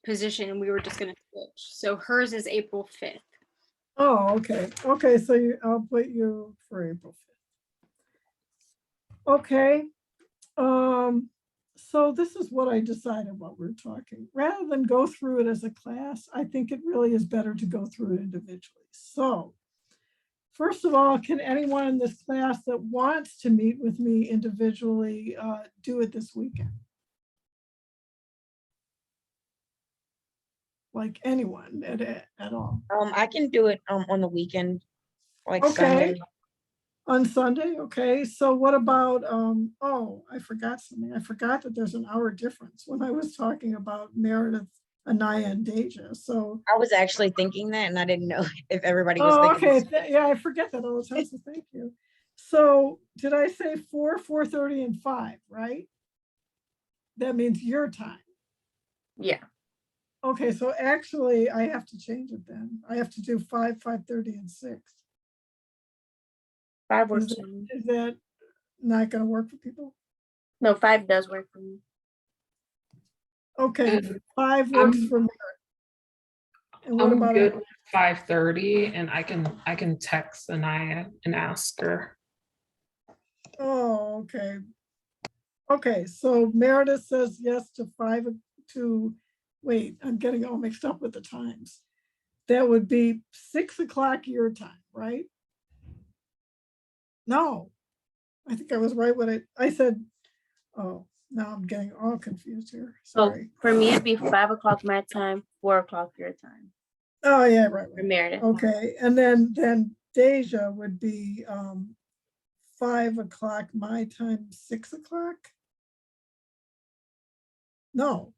position and we were just gonna switch. So hers is April 5th. Oh, okay. Okay, so I'll put you for April 5th. Okay. So this is what I decided while we're talking. Rather than go through it as a class, I think it really is better to go through it individually. So first of all, can anyone in this class that wants to meet with me individually do it this weekend? Like anyone at all? I can do it on the weekend, like Okay. Sunday. On Sunday, okay. So what about, oh, I forgot something. I forgot that there's an hour difference when I was talking about Meredith, Anaya, and Deja. So, I was actually thinking that, and I didn't know if everybody was oh, thinking. okay. the same. Yeah, I forget that all the time, so thank you. So did I say 4, 4:30, and 5, right? That means your time. Yeah. Okay, so actually I have to change it then. I have to do 5, 5:30, and 6. 5 works Is for me. is that not gonna work for people? No, 5 does work for me. Okay, 5 works for Meredith. And what I'm about good with 5:30, and I can text Anaya and ask her. Oh, okay. Okay, so Meredith says yes to 5 to, wait, I'm getting all mixed up with the times. That would be 6 o'clock your time, right? No, I think I was right when I said, oh, now I'm getting all confused here. So Sorry. for me, it'd be 5 o'clock my time, 4 o'clock your time. Oh, yeah, right. For Meredith. Okay, and then Deja would be 5 o'clock my time, 6 o'clock? No,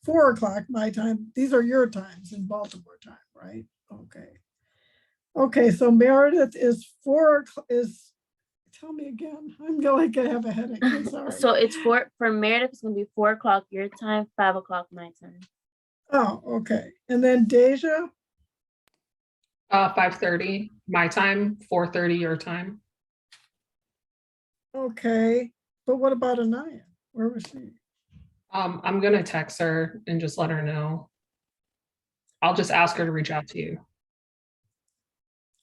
4 o'clock my time. These are your times in Baltimore time, right? Okay. Okay, so Meredith is 4 o'clock is, tell me again. I'm going to have a headache. I'm sorry. So it's for Meredith, it's gonna be 4 o'clock your time, 5 o'clock my time. Oh, okay. And then Deja? 5:30 my time, 4:30 your time. Okay, but what about Anaya? Where was she? I'm gonna text her and just let her know. I'll just ask her to reach out to you.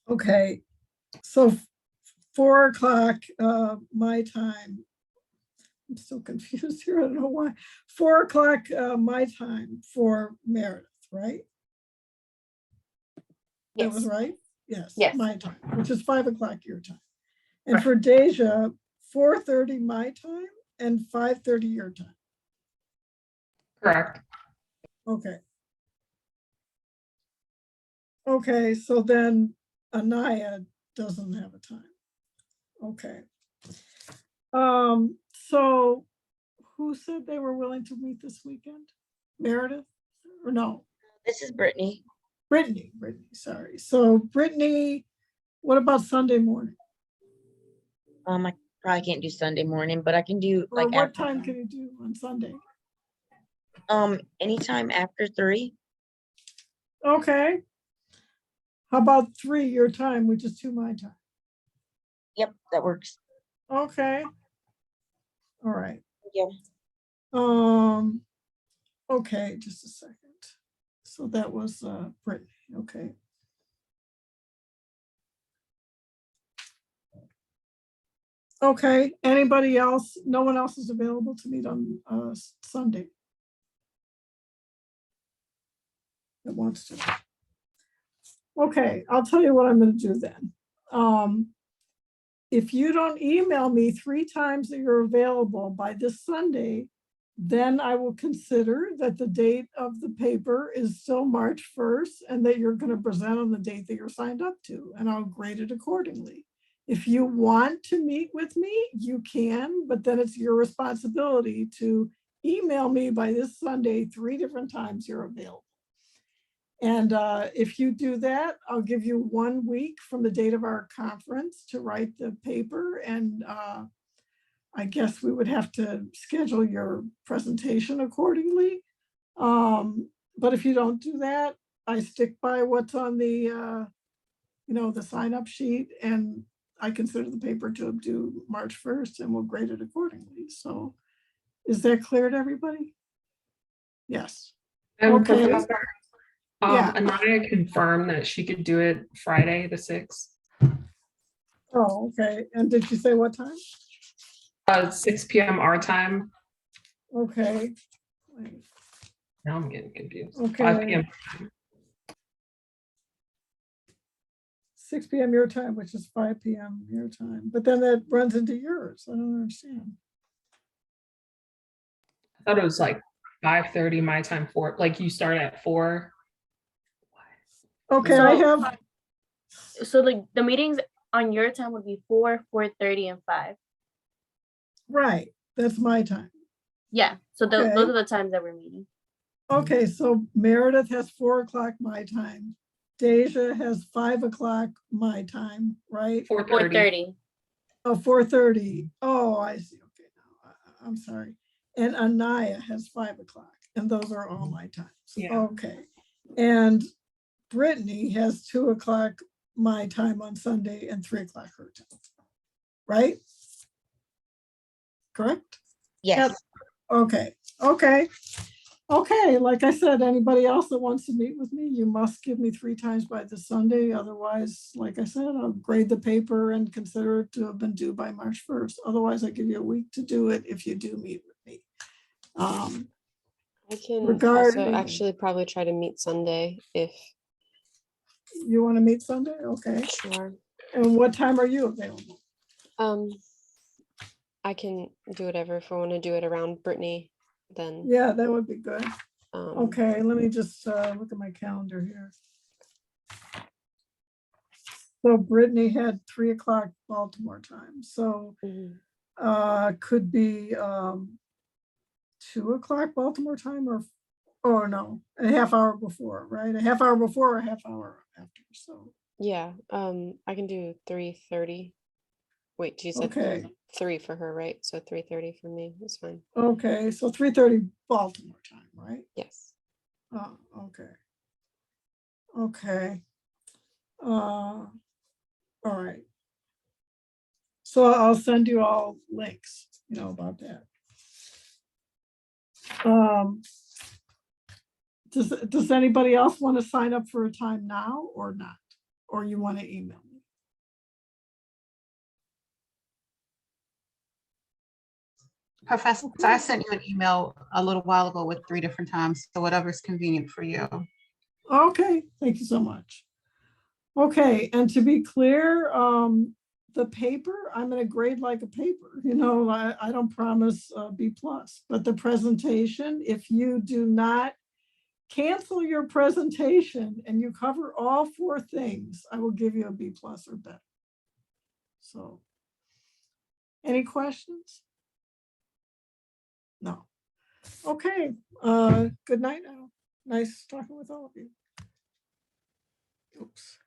Okay, so 4 o'clock my time. I'm still confused here. I don't know why. 4 o'clock my time for Meredith, right? That was right? Yes, Yes. my time, which is 5 o'clock your time. And for Deja, 4:30 my time and 5:30 your time. Correct. Okay. Okay, so then Anaya doesn't have a time. Okay. So who said they were willing to meet this weekend? Meredith? Or no? This is Brittany. Brittany, sorry. So Brittany, what about Sunday morning? I probably can't do Sunday morning, but I can do Or like what after, time can you do on Sunday? anytime after 3. Okay. How about 3 your time, which is 2 my time? Yep, that works. Okay. All right. Yeah. Okay, just a second. So that was Brittany, okay. Okay, anybody else? No one else is available to meet on Sunday that wants to. Okay, I'll tell you what I'm going to do then. If you don't email me 3 times that you're available by this Sunday, then I will consider that the date of the paper is still March 1st and that you're going to present on the date that you're signed up to, and I'll grade it accordingly. If you want to meet with me, you can, but then it's your responsibility to email me by this Sunday 3 different times you're available. And if you do that, I'll give you 1 week from the date of our conference to write the paper. And I guess we would have to schedule your presentation accordingly. But if you don't do that, I stick by what's on the, the sign up sheet, and I consider the paper to due March 1st, and we'll grade it accordingly. So is that clear to everybody? Yes. And Okay. Professor, Yeah. Anaya confirmed that she could do it Friday, the 6th. Oh, okay. And did you say what time? 6 p.m. our time. Okay. Wait. Now I'm getting confused. Okay. 5 p.m. 6 p.m. your time, which is 5 p.m. your time. But then that runs into yours. I don't understand. I thought it was like 5:30 my time, 4. Like you start at 4. Okay, I have. So like the meetings on your time would be 4, 4:30, and 5. Right. That's my time. Yeah. So Okay. those are the times that we're meeting. Okay, so Meredith has 4 o'clock my time. Deja has 5 o'clock my time, right? 4:30. Oh, 4:30. Oh, I see. Okay, now I'm sorry. And Anaya has 5 o'clock, and those are all my times. Yeah. Okay. And Brittany has 2 o'clock my time on Sunday and 3 o'clock her time. Right? Correct? Yes. Yep. Okay. Okay. Okay. Like I said, anybody else that wants to meet with me, you must give me 3 times by this Sunday. Otherwise, like I said, I'll grade the paper and consider it to have been due by March 1st. Otherwise, I give you a week to do it if you do meet with me. I can also regarding- actually probably try to meet Sunday if You want to meet Sunday? Okay. sure. And what time are you available? I can do whatever. If I want to do it around Brittany, then Yeah, that would be good. um, Okay, let me just look at my calendar here. So Brittany had 3 o'clock Baltimore time, so could be 2 o'clock Baltimore time, or no, a half hour before, right? A half hour before or a half hour after, so. yeah, I can do 3:30. Wait, she said Okay. 3 for her, right? So 3:30 for me is fine. Okay, so 3:30 Baltimore time, right? Yes. Oh, okay. Okay. All right. So I'll send you all links, about that. Does anybody else want to sign up for a time now or not? Or you want to email me? Professor, I sent you an email a little while ago with 3 different times, so whatever's convenient for you. Okay, thank you so much. Okay, and to be clear, the paper, I'm gonna grade like a paper, you know, I don't promise B+, but the presentation, if you do not cancel your presentation and you cover all 4 things, I will give you a B+ or better. So, any questions? No. Okay, good night now. Nice talking with all of you. Oops.